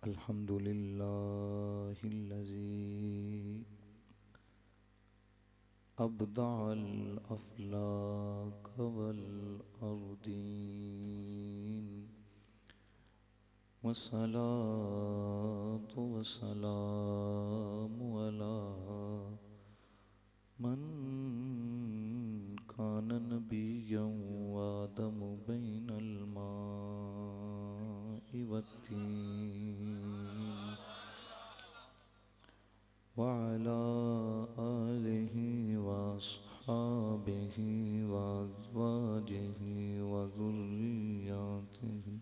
अल्हम्दुलिल्लाहिल्लज़ी अब्दअल अफ़लाक वल अर्दीन वस्सलातु वस्सलामु अला मन कान नबिय्यन व आदमु बैनल माइ वत्तीन व अला आलिहि व अस्हाबिहि व अज़वाजिहि व ज़ुर्रिय्यातिहि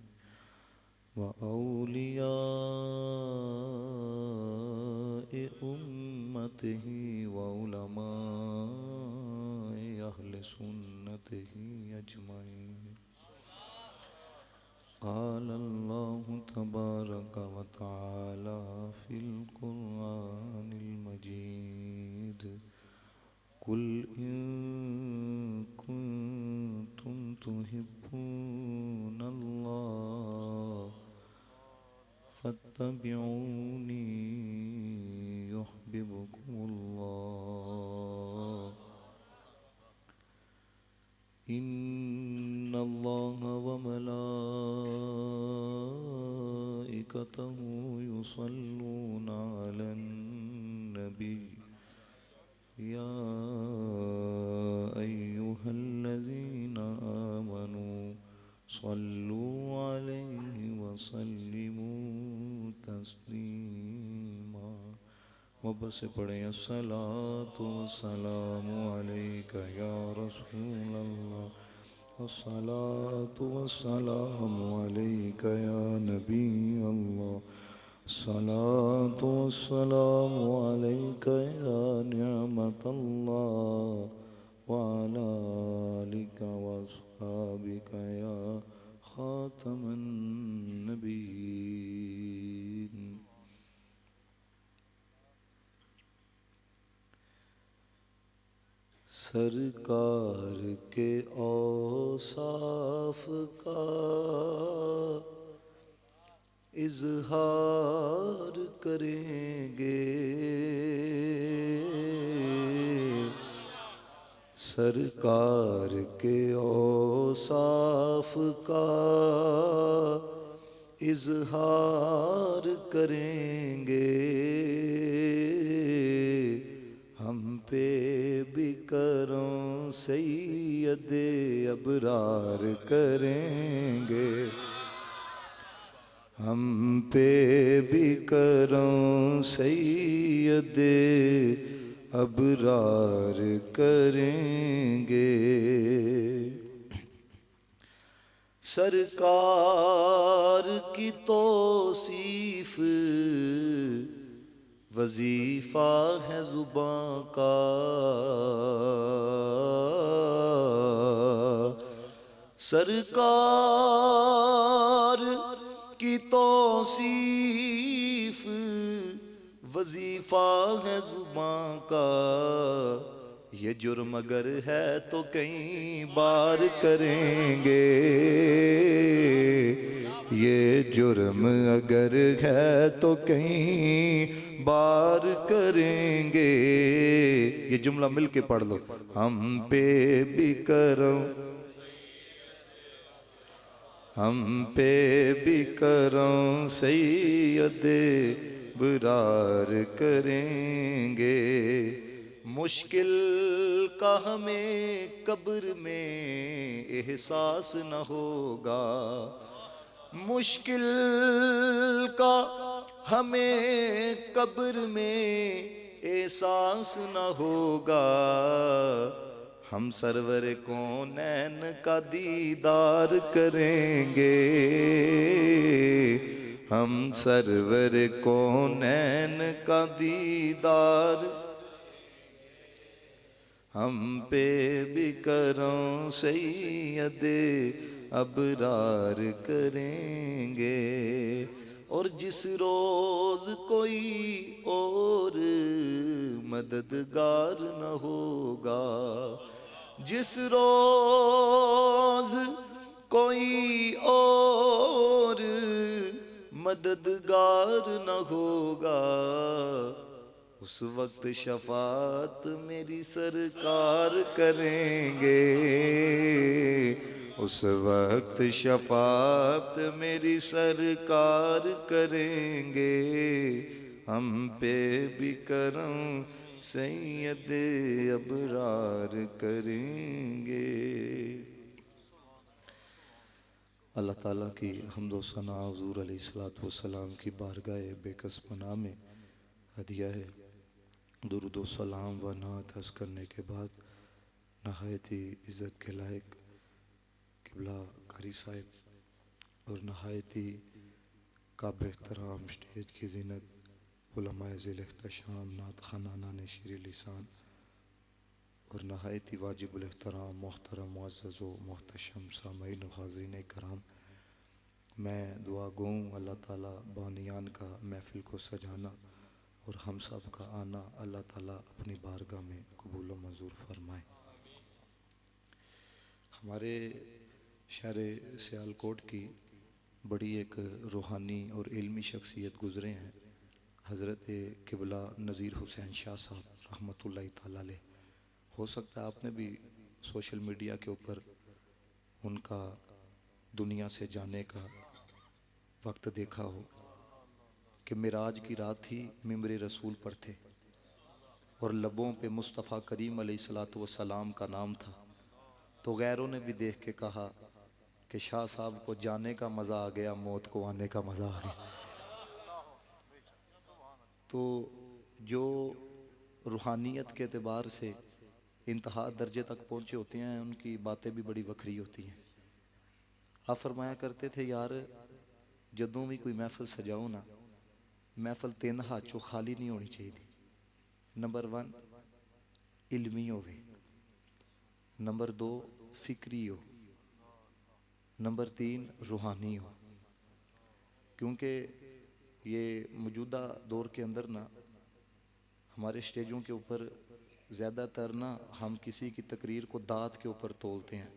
व औलियाए उम्मतिहि व उलमाए अहले सुन्नतिहि अजमईन। क़ाल अल्लाहु तबारक व तआला फ़िल क़ुरआनिल मजीद कुल इन कुन्तुम तुहिब्बूनल्लाह फत्तबिऊनी युहब्बिबुकुमुल्लाह इन्नल्लाह व मलाइकतहु युसल्लूना अलन नबी या अय्युहल्लज़ीना आमनू सल्लू अलैहि वसल्लिमू तस्लीमा। मोहब्बत से पढ़ें अस्सलातु वस्सलामु अलैका या रसूलल्लाह, अस्सलातु वस्सलामु अलैका या नबी अल्लाह, अस्सलातु वस्सलामु अलैका या निअमतल्लाह व अला आलिका व अस्हाबिका या खातमन नबीय्यीन। सरकार के औसाफ का इज़हार करेंगे, सरकार के औसाफ का इज़हार करेंगे, हम पे भी करों सैयदे अबरार करेंगे, हम पे भी करों सैयदे अबरार करेंगे। सरकार की तौसीफ वजीफा है जुबां का, सरकार की तौसीफ वजीफा है जुबां का, ये जुर्म अगर है तो कई बार करेंगे, ये जुर्म अगर है तो कई बार करेंगे। ये जुमला मिल के पढ़ लो। हम पे भी करो, हम पे भी करो सैयदे बरार करेंगे। मुश्किल का हमें कब्र में एहसास न होगा, मुश्किल का हमें कब्र में एहसास न होगा, हम सरवर कौनैन का दीदार करेंगे, हम सरवर कौनैन का दीदार, हम पे भी करों सैयदे अबरार करेंगे। और जिस रोज़ कोई और मददगार न होगा, जिस रोज़ कोई और मददगार न होगा, उस वक्त शफात मेरी सरकार करेंगे, उस वक्त शफात मेरी सरकार करेंगे, हम पे भी करम सैयद अबरार करेंगे। अल्लाह ताला की हम्द व सना हुज़ूर अलैहिस्सलातु वस्सलाम की बारगाह बेकस पनाह में हदिया है। दुरूद व सलाम व नात अर्ज़ करने के बाद नहायत ही इज़्ज़त के लायक क़िबला कारी साहिब और नहायत ही काबिल एहतराम स्टेज की ज़ीनत उलमाए ज़िल एहतशाम नात ख़ानाना ने शीर लिसान और नहायत ही वाजिबुल एहतराम मोहतरम मुअज़्ज़ज़ व मोहतशम सामईन व हाज़रीन कराम, मैं दुआ गो अल्लाह ताला बानियान का महफ़िल को सजाना और हम सब का आना अल्लाह ताला अपनी बारगाह में कबूल व मंजूर फरमाए। हमारे शहर सियालकोट की बड़ी एक रूहानी और इल्मी शख्सियत गुज़रे हैं, हज़रत क़िबला नज़ीर हुसैन शाह साहब रहमतुल्लाहि ताला अलैह। हो सकता है आपने भी सोशल मीडिया के ऊपर उनका दुनिया से जाने का वक्त देखा हो कि मिराज की रात ही मिंबर रसूल पर थे और लबों पे मुस्तफ़ा करीम अलैहिस्सलातु वस्सलाम का नाम था, तो गैरों ने भी देख के कहा कि शाह साहब को जाने का मज़ा आ गया, मौत को आने का मज़ा आ गया। तो जो रूहानियत के एतबार से इंतहा दर्जे तक पहुँचे होते हैं, उनकी बातें भी बड़ी वखरी होती हैं। आप फरमाया करते थे यार जदों भी कोई महफिल सजाओ ना, महफिल तीन हाथ चो खाली नहीं होनी चाहिए। नंबर 1 इल्मी होवे, नंबर 2 फिक्री हो, नंबर 3 रूहानी हो। क्योंकि ये मौजूदा दौर के अंदर ना हमारे स्टेजों के ऊपर ज़्यादातर ना हम किसी की तकरीर को दात के ऊपर तोलते हैं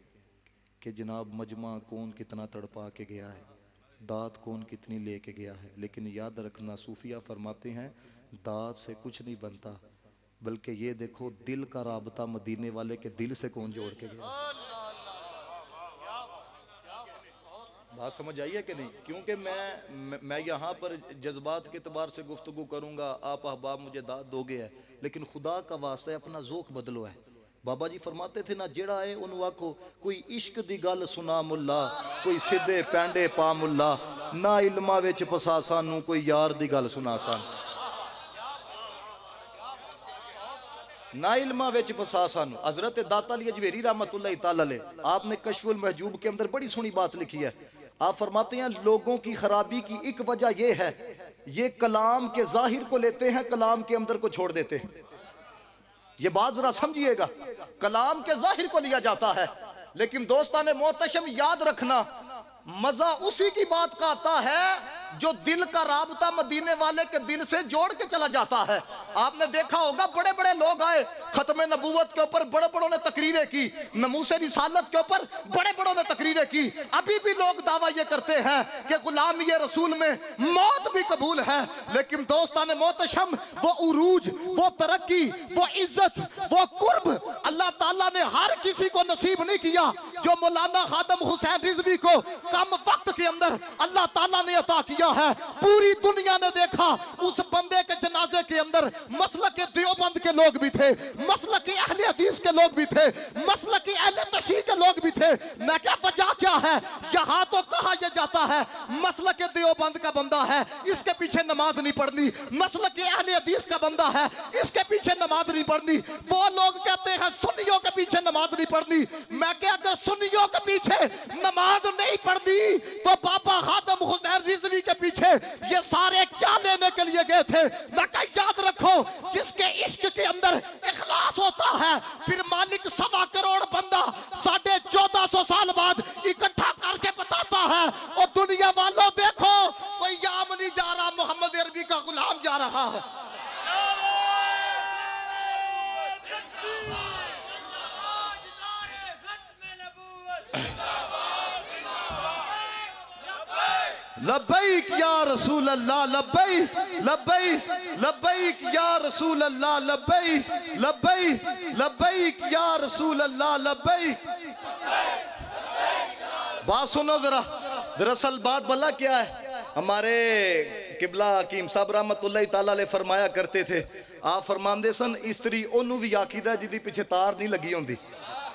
कि जनाब मजमा कौन कितना तड़पा के गया है, दात कौन कितनी ले के गया है। लेकिन याद रखना सूफिया फरमाते हैं दात से कुछ नहीं बनता, बल्कि ये देखो दिल का राबता मदीने वाले के दिल से कौन जोड़ के गया। बात समझ आई है कि नहीं? क्योंकि मैं यहाँ पर जज्बात के एतबार से गुफ्तगू करूँगा, आप अहबाब मुझे दाद दोगे है, लेकिन खुदा का वास्ता है अपना ज़ोक बदलो है। बाबा जी फरमाते थे ना जेड़ा है उन आखो कोई इश्क दी गल सुना मुल्ला, कोई सीधे पैंडे पा मुल्ला, ना इल्मा विच फसा सानू कोई यार दी गल सुना सानू, ना इल्मा विच फसा सानू। हजरत दाता अली अजमेरी रहमतुल्लाहि ताला अलैह आपने कश्फुल महजूब के अंदर बड़ी सुनी बात लिखी है। आप फरमाते हैं लोगों की खराबी की एक वजह यह है ये कलाम के जाहिर को लेते हैं, कलाम के अंदर को छोड़ देते हैं। ये बात जरा समझिएगा, कलाम के जाहिर को लिया जाता है, लेकिन दोस्तान मोहतशम याद रखना मजा उसी की बात का आता है जो दिल का राबता मदीने वाले के दिल से जोड़ के चला जाता है। आपने देखा होगा बड़े बड़े लोग आए खत्म नबूवत के ऊपर, बड़े बड़ों ने तकरीरें की, नमूसे रिसालत के ऊपर बड़े बड़ों ने तकरीरें की। अभी भी लोग दावा ये करते हैं कि गुलामी रसूल में मौत भी कबूल है, लेकिन दोस्तान मोहतशम वो उरूज, वो तरक्की, वो इज्जत, वो कुर्ब अल्लाह ताला ने हर किसी को नसीब नहीं किया जो मौलाना खादम हुसैन रिजवी को कम वक्त के अंदर अल्लाह ताला ने अता किया है। पूरी दुनिया ने देखा उस बंदे के जनाजे के अंदर मसलक के देवबंद के लोग भी थे, मसलक के अहले हदीस के लोग भी थे, मसलक के अहले तशरीह के लोग भी थे। मैं क्या वजह क्या है? यहाँ तो कहा यह जाता है मसलक के देवबंद का बंदा है, इसके पीछे नमाज नहीं पढ़नी, मसलक के अहले हदीस का बंदा है, इसके पीछे नमाज नहीं पढ़नी। वो लोग कहते हैं सुन्नियों के पीछे नमाज नहीं पढ़नी। मैं क्या अगर सुन्नियों के पीछे नमाज नहीं पढ़नी तो बाबा खादम हुसैन रिजवी के पीछे ये सारे क्या लेने के लिए गए थे? मैं क्या याद रखो जिसके इश्क के अंदर इखलास होता है फिर मालिक 1.25 करोड़ बंदा 1450 साल बाद इकट्ठा करके बताता है और दुनिया वालों देखो कोई याम नहीं जा रहा, मोहम्मद अरबी का गुलाम जा रहा है। लब्बैक या रसूल अल्लाह, लब्बैक लब्बैक लब्बैक या रसूल अल्लाह, लब्बैक लब्बैक लब्बैक या रसूल अल्लाह, लब्बैक। बात सुनो जरा, दरअसल बात भला क्या है, हमारे किबला हकीम साहब रहमतुल्लाह ताला अलैह फरमाया करते थे, आप फरमांदे सन इस्त्री ओनू भी आखीदा जिदी पीछे तार नहीं लगी होंदी।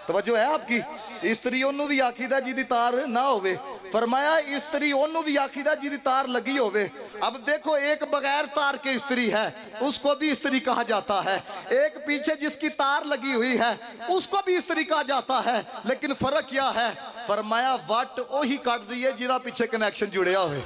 तवज्जो है आपकी, इस्त्री ओनू भी आखीदा जिदी तार ना होवे, फरमाया इस्त्री ओनू भी आखीदा जिदी तार लगी होवे। अब देखो, एक बगैर तार के इस्त्री है उसको भी इस्त्री कहा जाता है, एक पीछे जिसकी तार लगी हुई है उसको भी इस्त्री कहा जाता है, लेकिन फर्क क्या है, फरमाया वट ओही काट दिए जिरा पीछे कनेक्शन जुड़िया हुए।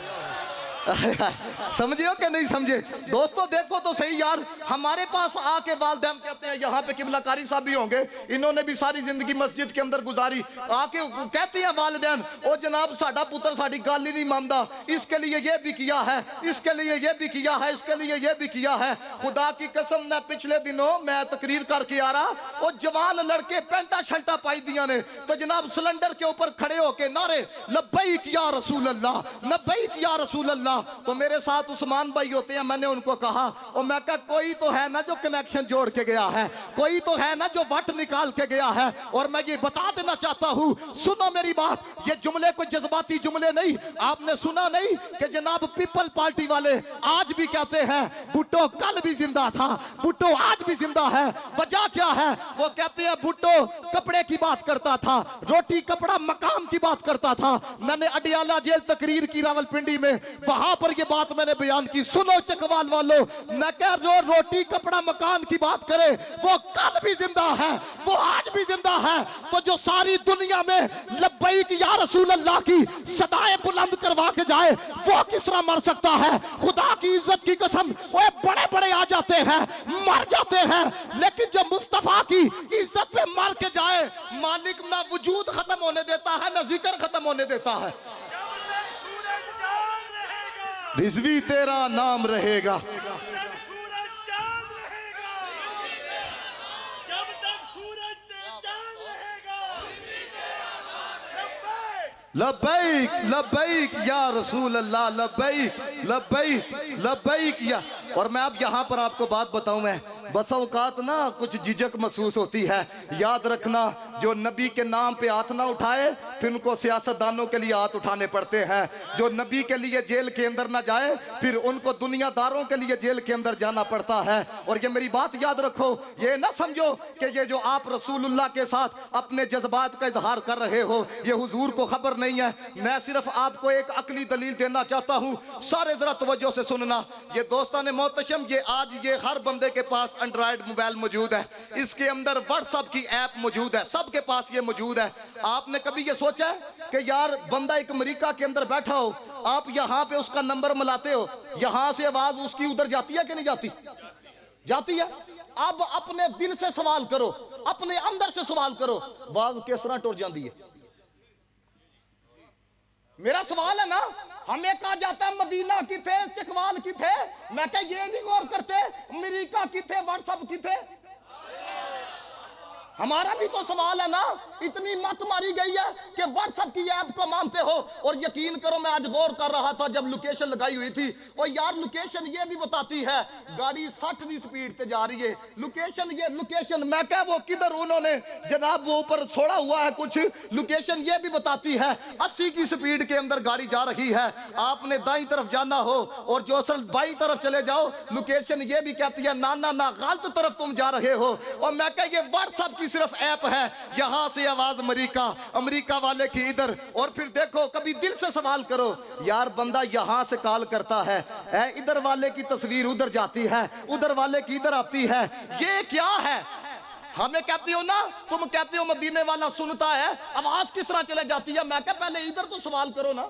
समझे हो कि नहीं समझे दोस्तों? देखो तो सही यार, हमारे पास आके वालिदैन कहते हैं, यहाँ पे किबला कारी साहब भी होंगे, इन्होंने भी सारी जिंदगी मस्जिद के अंदर गुजारी, आके कहते हैं वालिदैन, ओ जनाब साडा पुत्र साडी गल ही नहीं मानता, इसके लिए ये भी किया है, इसके लिए ये भी किया है, इसके लिए ये भी किया है। खुदा की कसम, मैं पिछले दिनों मैं तकरीर करके आ रहा, वो जवान लड़के पेंटा शल्टा पाई दिया ने, तो जनाब सिलेंडर के ऊपर खड़े होके नारे लब्बैक या रसूल अल्लाह, लब्बैक या रसूल अल्लाह। तो मेरे साथ उस्मान भाई होते हैं, मैंने उनको कहा, और मैं कहा कोई तो है ना जो कनेक्शन जोड़ के गया है, कोई तो है ना जो वट निकाल के गया है। और मैं ये बता देना चाहता हूं, सुनो मेरी बात, ये जुमले कोई जज्बाती जुमले नहीं, आपने सुना नहीं कि जनाब पीपल पार्टी वाले आज भी कहते हैं भुट्टो कल भी जिंदा था, भुट्टो आज भी जिंदा है। वजह क्या है? वो कहते हैं भुट्टो कपड़े की बात करता था, रोटी कपड़ा मकान की बात करता था। मैंने अडियाला जेल तकरीर की रावलपिंडी में, वहां पर ये बात मैंने बयान की। सुनो चकवाल वालों, मैं कह जो रोटी कपड़ा मकान की बात करे वो कल भी जिंदा है, वो आज भी जिंदा है। तो जो सारी दुनिया में लब्बैक या रसूल अल्लाह की सदाएं बुलंद करवा के जाए, वो किस तरह मर सकता है? खुदा की इज्जत की कसम, वो बड़े बड़े आ जाते हैं, मर जाते हैं, लेकिन जो मुस्तफा की इज्जत पे मर के जाए, मालिक ना वजूद खत्म होने देता है, ना जिक्र खत्म होने देता है। रिजवी तेरा नाम रहेगा, सूरज चांद रहेगा, जब तक सूरज चांद रहेगा, लब्बैक लब्बैक या रसूल अल्लाह, लब्बैक लब्बैक लब्बैक या। और मैं अब यहाँ पर आपको बात बताऊं, मैं बस औकात ना कुछ झिझक महसूस होती है। याद रखना, जो नबी के नाम पे हाथ ना उठाए फिर उनको सियासतदानों के लिए हाथ उठाने पड़ते हैं। जो नबी के लिए जेल के अंदर ना जाए फिर उनको दुनियादारों के लिए जेल के अंदर जाना पड़ता है। और ये मेरी बात याद रखो, ये ना समझो कि ये जो आप रसूलुल्लाह के साथ अपने जज्बात का इजहार कर रहे हो ये हुजूर को खबर नहीं है। मैं सिर्फ आपको एक अकली दलील देना चाहता हूँ, सारे जरा तवज्जो से सुनना। ये दोस्तान मोहतशम, ये आज ये हर बंदे के पास एंड्रॉयड मोबाइल मौजूद है, इसके अंदर व्हाट्सएप की ऐप मौजूद है, सबके पास ये मौजूद है। आपने कभी ये सोचा है कि यार बंदा एक अमेरिका के अंदर बैठा हो, आप यहाँ पे उसका नंबर मिलाते हो, यहाँ से आवाज उसकी उधर जाती है कि नहीं जाती? जाती है। अब अपने दिल से सवाल करो, अपने अंदर से सवाल करो, आवाज किस तरह टुट जाती है? मेरा सवाल है ना, हमें कहा जाता है मदीना की थे, चकवाल की थे, मैं क्या ये नहीं गौर करते अमेरिका की थे, व्हाट्सएप की थे? हमारा भी तो सवाल है ना। इतनी मत मारी गई है कि व्हाट्सएप की ऐप को मानते हो। और यकीन करो, मैं आज गौर कर रहा था जब लोकेशन लगाई हुई थी, और यार लोकेशन ये भी बताती है गाड़ी 60 की स्पीड पे जा रही है। लोकेशन ये लोकेशन मैं क्या वो किधर उन्होंने जनाब वो ऊपर छोड़ा हुआ है कुछ, लोकेशन ये भी बताती है 80 की स्पीड के अंदर गाड़ी जा रही है। आपने दाईं तरफ जाना हो और जो असल बाईं तरफ चले जाओ, लोकेशन ये भी कहती है ना ना ना गलत तरफ तुम जा रहे हो। और मैं क्या ये व्हाट्सएप सिर्फ ऐप है, यहां से आवाज अमेरिका, अमेरिका वाले की इधर। और फिर देखो, कभी दिल से सवाल करो, यार बंदा यहां से कॉल करता है, इधर वाले की तस्वीर उधर जाती है, उधर वाले की इधर आती है, ये क्या है? हमें कहती हो ना, तुम कहते हो मदीने वाला सुनता है, आवाज किस तरह चले जाती है? मैं क्या पहले इधर तो सवाल करो ना।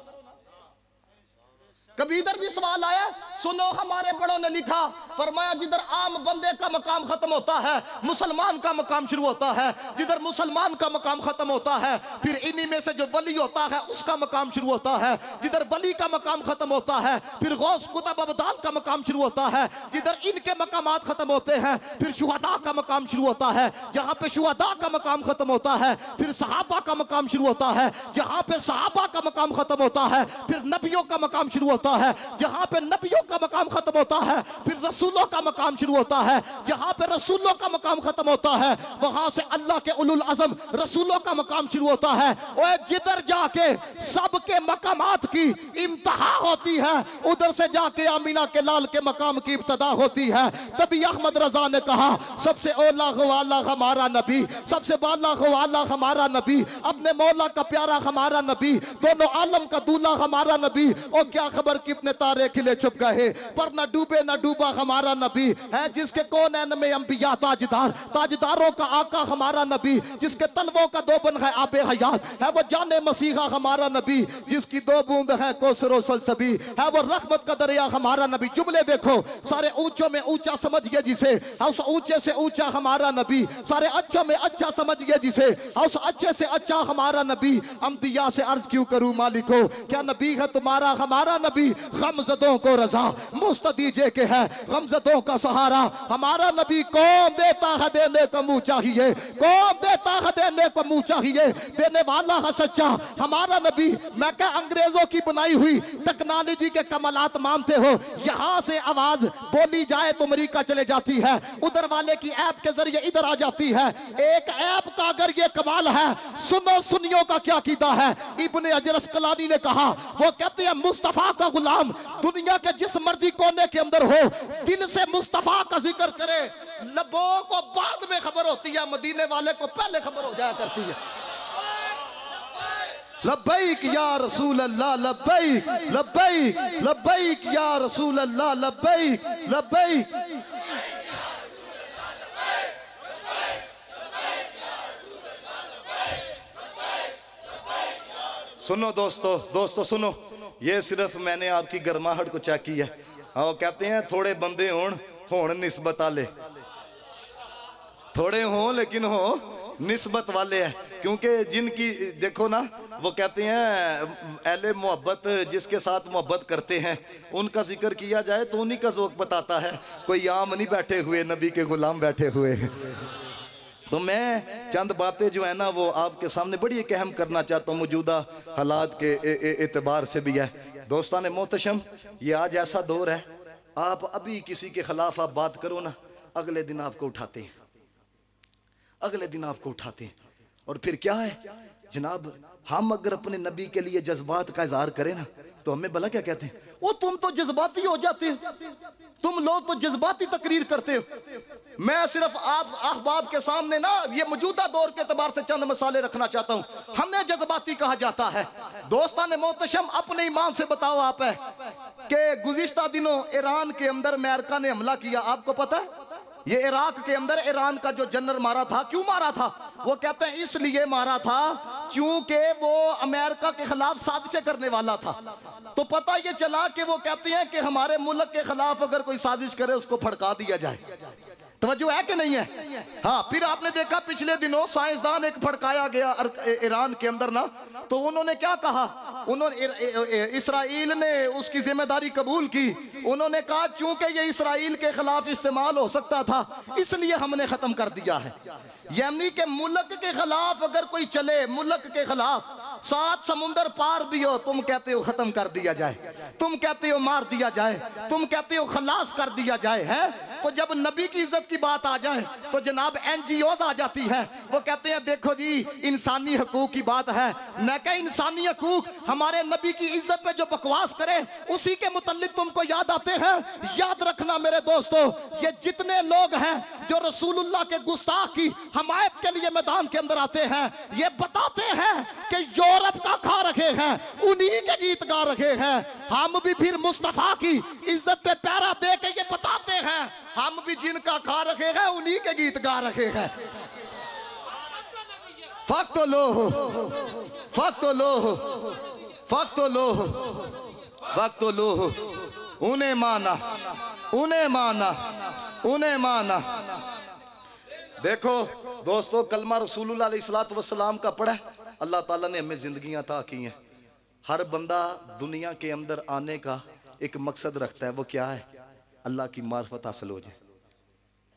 कभी इधर भी सवाल आया, सुनो हमारे बड़ों ने लिखा, फरमाया जिधर आम बंदे का मकाम खत्म होता है मुसलमान का मकाम शुरू होता है, जिधर मुसलमान का मकाम खत्म होता है फिर इन्हीं में से जो वली होता है उसका मकाम शुरू होता है, जिधर वली का मकाम खत्म होता है फिर गौस कुतुब अब्दाल का मकाम शुरू होता है, जिधर इनके मकामात खत्म होते हैं फिर शुहदा का मकाम शुरू होता है, जहां पे शुहदा का मकाम खत्म होता है फिर सहाबा का मकाम शुरू होता है, जहां पे सहाबा का मकाम खत्म होता है फिर नबियों का मकाम शुरू होता है, जहां पे नबियों का मकाम खत्म होता है फिर रसूलों का मकाम शुरू होता है, जहां पे रसूलों का मकाम खत्म होता है वहां से अल्लाह के उलुल अज़म रसूलों का मकाम शुरू होता है। और जिधर जाके सबके मकामात की इम्तिहा होती है उधर से जाके आमीना के लाल के मकाम की इब्तदा होती है। तभी अहमद रजा ने कहा सबसे औला वाला हमारा नबी, सबसे बाला वाला हमारा नबी, अपने मौला का प्यारा हमारा नबी, दोनों आलम का दूल्हा हमारा नबी। और क्या खबर कितने तारे खिले छुप गए पर न डूबे न डूबा हमारा नबी है, जिसके कौनैन में अंबिया ताजदार, ताजदारों का आका हमारा नबी, जिसके तलवों का दो बन है आबे हयात है वो जाने मसीहा हमारा नबी, जिसकी दो बूंद है कौसर सलसबी है वो रहमत का दरिया हमारा नबी। जुमले देखो सारे ऊंचों में ऊंचा समझिए जिसे, उस ऊंचे से ऊंचा हमारा नबी, सारे अच्छों में अच्छा समझिए जिसे, उस अच्छे से अच्छा हमारा नबी। अंबिया से अर्ज क्यों करूं मालिको, क्या नबी है तुम्हारा हमारा नबी, गमज़दों को रजा मुस्तदीजे के है गमज़दों का सहारा हमारा नबी। कौन देता है देने को मुंह चाहिए, कौन देता है देने को मुंह चाहिए, देने वाला है सच्चा हमारा नबी। मैं क्या अंग्रेजों की बनाई हुई टेक्नोलॉजी के कमालात मानते हो, यहां से आवाज बोली जाए तो अमेरिका चले जाती है, उधर वाले की ऐप के जरिए इधर आ जाती है। एक ऐप का अगर ये कमाल है, सुनो सुनियों का क्या कीदा है। इब्ने हजर अस्कलानी ने कहा, वो कहते हैं मुस्तफा का गुलाम दुनिया के जिस मर्जी कोने के अंदर हो, दिल से मुस्तफा का जिक्र करे, लबों को बाद में खबर होती है, मदीने वाले को पहले खबर हो जाया करती है। लब्बैक या रसूल अल्लाह लब्बैक लब्बैक लब्बैक या रसूल अल्लाह लब्बैक लब्बैक। सुनो दोस्तों, दोस्तों सुनो, ये सिर्फ मैंने आपकी गर्माहट को चेक किया। हाँ वो कहते हैं थोड़े बंदे होण निस्बत वाले, थोड़े हों लेकिन हो निस्बत वाले हैं, क्योंकि जिनकी देखो ना वो कहते हैं अहले मोहब्बत जिसके साथ मोहब्बत करते हैं उनका जिक्र किया जाए तो उन्हीं का ज़ौक़ बताता है, कोई आम नहीं बैठे हुए नबी के गुलाम बैठे हुए। तो मैं चंद बातें जो है ना वो आपके सामने बड़ी एक अहम करना चाहता हूँ, मौजूदा हालात के एतबार से भी है। दोस्तान मोहतशम, ये आज ऐसा दौर है, आप अभी किसी के खिलाफ आप बात करो ना, अगले दिन आपको उठाते हैं, अगले दिन आपको उठाते हैं। और फिर क्या है जनाब, हम अगर अपने नबी के लिए जज्बात का इजहार करें ना तो हमें भला क्या कहते हैं, वो तुम तो जज्बाती हो जाते हो, तुम लोग तो जज्बाती तकरीर करते हो। मैं सिर्फ आप अहबाब के सामने ना ये मौजूदा दौर के एतबार से चंद मसाले रखना चाहता हूँ। हमें जज्बाती कहा जाता है। दोस्तान मोहतशम, अपने ईमान से बताओ आप है कि गुज़िश्ता दिनों ईरान के अंदर अमेरिका ने हमला किया, आपको पता है? ये इराक के अंदर ईरान का जो जनरल मारा था, क्यों मारा था? वो कहते हैं इसलिए मारा था क्योंकि वो अमेरिका के खिलाफ साजिशें करने वाला था। तो पता ये चला कि वो कहते हैं कि हमारे मुल्क के खिलाफ अगर कोई साजिश करे उसको फड़का दिया जाए। तवज्जो है कि नहीं है? हाँ, फिर आपने देखा पिछले दिनों साइंसदान एक फड़काया गया ईरान के अंदर ना, तो उन्होंने क्या कहा, उन्होंने इसराइल ने उसकी जिम्मेदारी कबूल की। उन्होंने कहा चूंकि ये इसराइल के खिलाफ इस्तेमाल हो सकता था इसलिए हमने खत्म कर दिया है। यानी कि मुल्क के खिलाफ अगर कोई चले, मुल्क के खिलाफ 7 समुंदर पार भी हो, तुम कहते हो खत्म कर दिया जाए, तुम कहते हो मार दिया जाए, तुम कहते हो खलास कर दिया जाए, है? तो जब नबी की इज्जत की बात आ जाए तो जनाब NGOs आ जाती है, वो कहते हैं देखो जी इंसानी हकूक की बात है। मैं क्या इंसानी हकूक, हमारे नबी की इज्जत पे जो बकवास करे उसी के मुतल्लिक तुमको याद आते हैं। याद रखना मेरे दोस्तों, ये जितने लोग हैं जो रसूलुल्लाह के गुस्ताख की हमायत के लिए मैदान के अंदर आते हैं, ये बताते हैं कि यूरोप का खा रखे हैं, उन्हीं के गीत गा रखे हैं। हम भी फिर मुस्तफा की इज्जत पे पैरा दे के ये बताते हैं हम भी जिनका खा रखे हैं उन्हीं के गीत गा रखे हैं। फक्त लो, फक्त लो, फक्त लो। वक्तुलूहु, उन्हें माना, उन्हें माना, उन्हें माना। देखो दोस्तों, कलमा रसूलुल्लाह अलैहिस्सलातु वस्सलाम का पढ़ा, अल्लाह ताला ने हमें जिंदगियां अता की हैं। हर बंदा दुनिया के अंदर आने का एक मकसद रखता है, वो क्या है? अल्लाह की मार्फत हासिल हो जाए,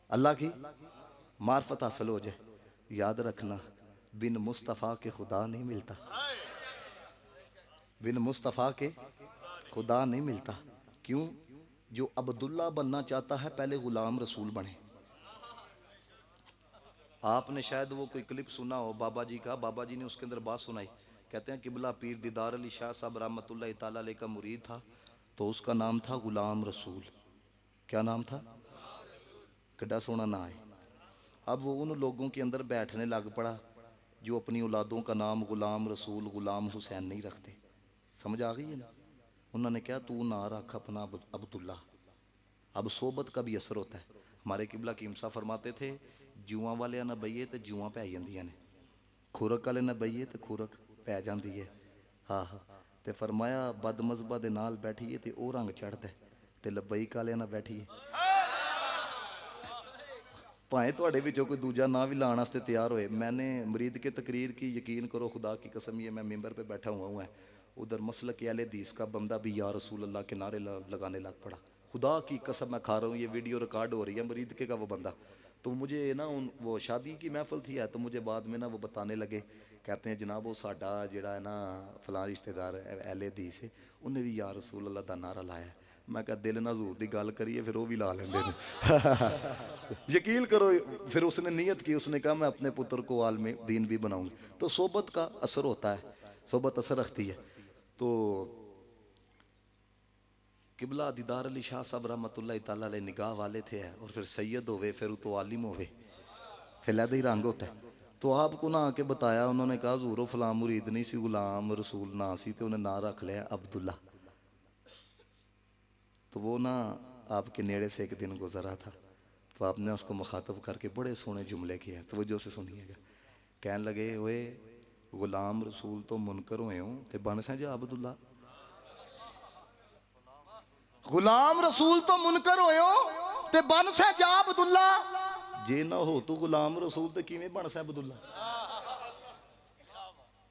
अल्लाह की मार्फत हासिल हो जाए। याद रखना, बिन मुस्तफ़ा के खुदा नहीं मिलता, बिन मुस्तफ़ा के खुदा नहीं मिलता। क्यों? जो अब्दुल्ला बनना चाहता है पहले गुलाम रसूल बने। आपने शायद वो कोई क्लिप सुना हो बाबा जी का, बाबा जी ने उसके अंदर बात सुनाई। कहते हैं किबला पीर दीदार अली शाह साहब रहमतुल्लाह ताला अलैह का मुरीद था, तो उसका नाम था गुलाम रसूल। क्या नाम था? किड्डा सोना ना है। अब वो उन लोगों के अंदर बैठने लग पड़ा जो अपनी औलादों का नाम गुलाम रसूल, गुलाम हुसैन नहीं रखते। समझ आ गई है ना? उन्होंने क्या, तू ना रख अपना अब्दुल्ला। अब सोबत का भी असर होता है। हमारे किबला कीमसा फरमाते थे, जुआ वाले ना बइए तो जुआ पै जांदियां ने, खुरक वाले ना बइए तो खुरक पै जाती है। हाँ हाँ, तो फरमाया बदमजबा दे नाल बैठिए तो वह रंग चढ़ता है, तो लबईक वाले ना बैठिए। भाएं तुहाडे विचों कोई दूजा ना भी लाने वास्ते तैयार होए। मैंने मुरीद के तकरीर की, यकीन करो खुदा की कसम, ये मैं मिंबर पे बैठा हुआ है, उधर मसलक अहले हदीस का बंदा भी या रसूल अल्लाह के नारे लगाने लग पड़ा। खुदा की कसम मैं खा रहा हूँ, ये वीडियो रिकॉर्ड हो रही है, मुरीद के का वो बंदा। तो मुझे ना वो शादी की महफिल थी है, तो मुझे बाद में ना वो बताने लगे, कहते हैं जनाब वो साडा जिहड़ा है ना फलां रिश्तेदार अहले हदीस है, उन्हें भी या रसूल अल्लाह दा नारा लाया। मैं कहा दिल ना हजूर की गल करिए, फिर वो भी ला लेंदे ने। यकीन करो, फिर उसने नीयत की, उसने कहा मैं अपने पुत्र को आलम दीन भी बनाऊंगी। तो सोबत का असर होता है, सोबत असर रखती है। तो किबला दीदार अली शाह साहब रहमतुल्लाह ताला अलैह निगाह वाले थे, और फिर सैयद होवे, फिर तो आलिम होवे, फिर लहदा ही रंग होता है। तो आपको ना आके बताया, उन्होंने कहा हजूर फलां मुरीद नहीं सी, गुलाम रसूल ना सी, तो उन्हें ना रख लिया अब्दुल्ला। तो वो ना आपके नेड़े से एक दिन गुजरा था, तो आपने उसको मुखातब करके बड़े सोने जुमले किए, तो वजह से सुनिएगा। कहने लगे, ओए गुलाम रसूल तो मुनकर हुए हो ते बन से जा अब्दुल्ला। गुलाम रसूल तो मुनकर होए हो ते बन से जा अब्दुल्ला। जे ना हो तू गुलाम रसूल ते किवें बन से अब्दुल्ला?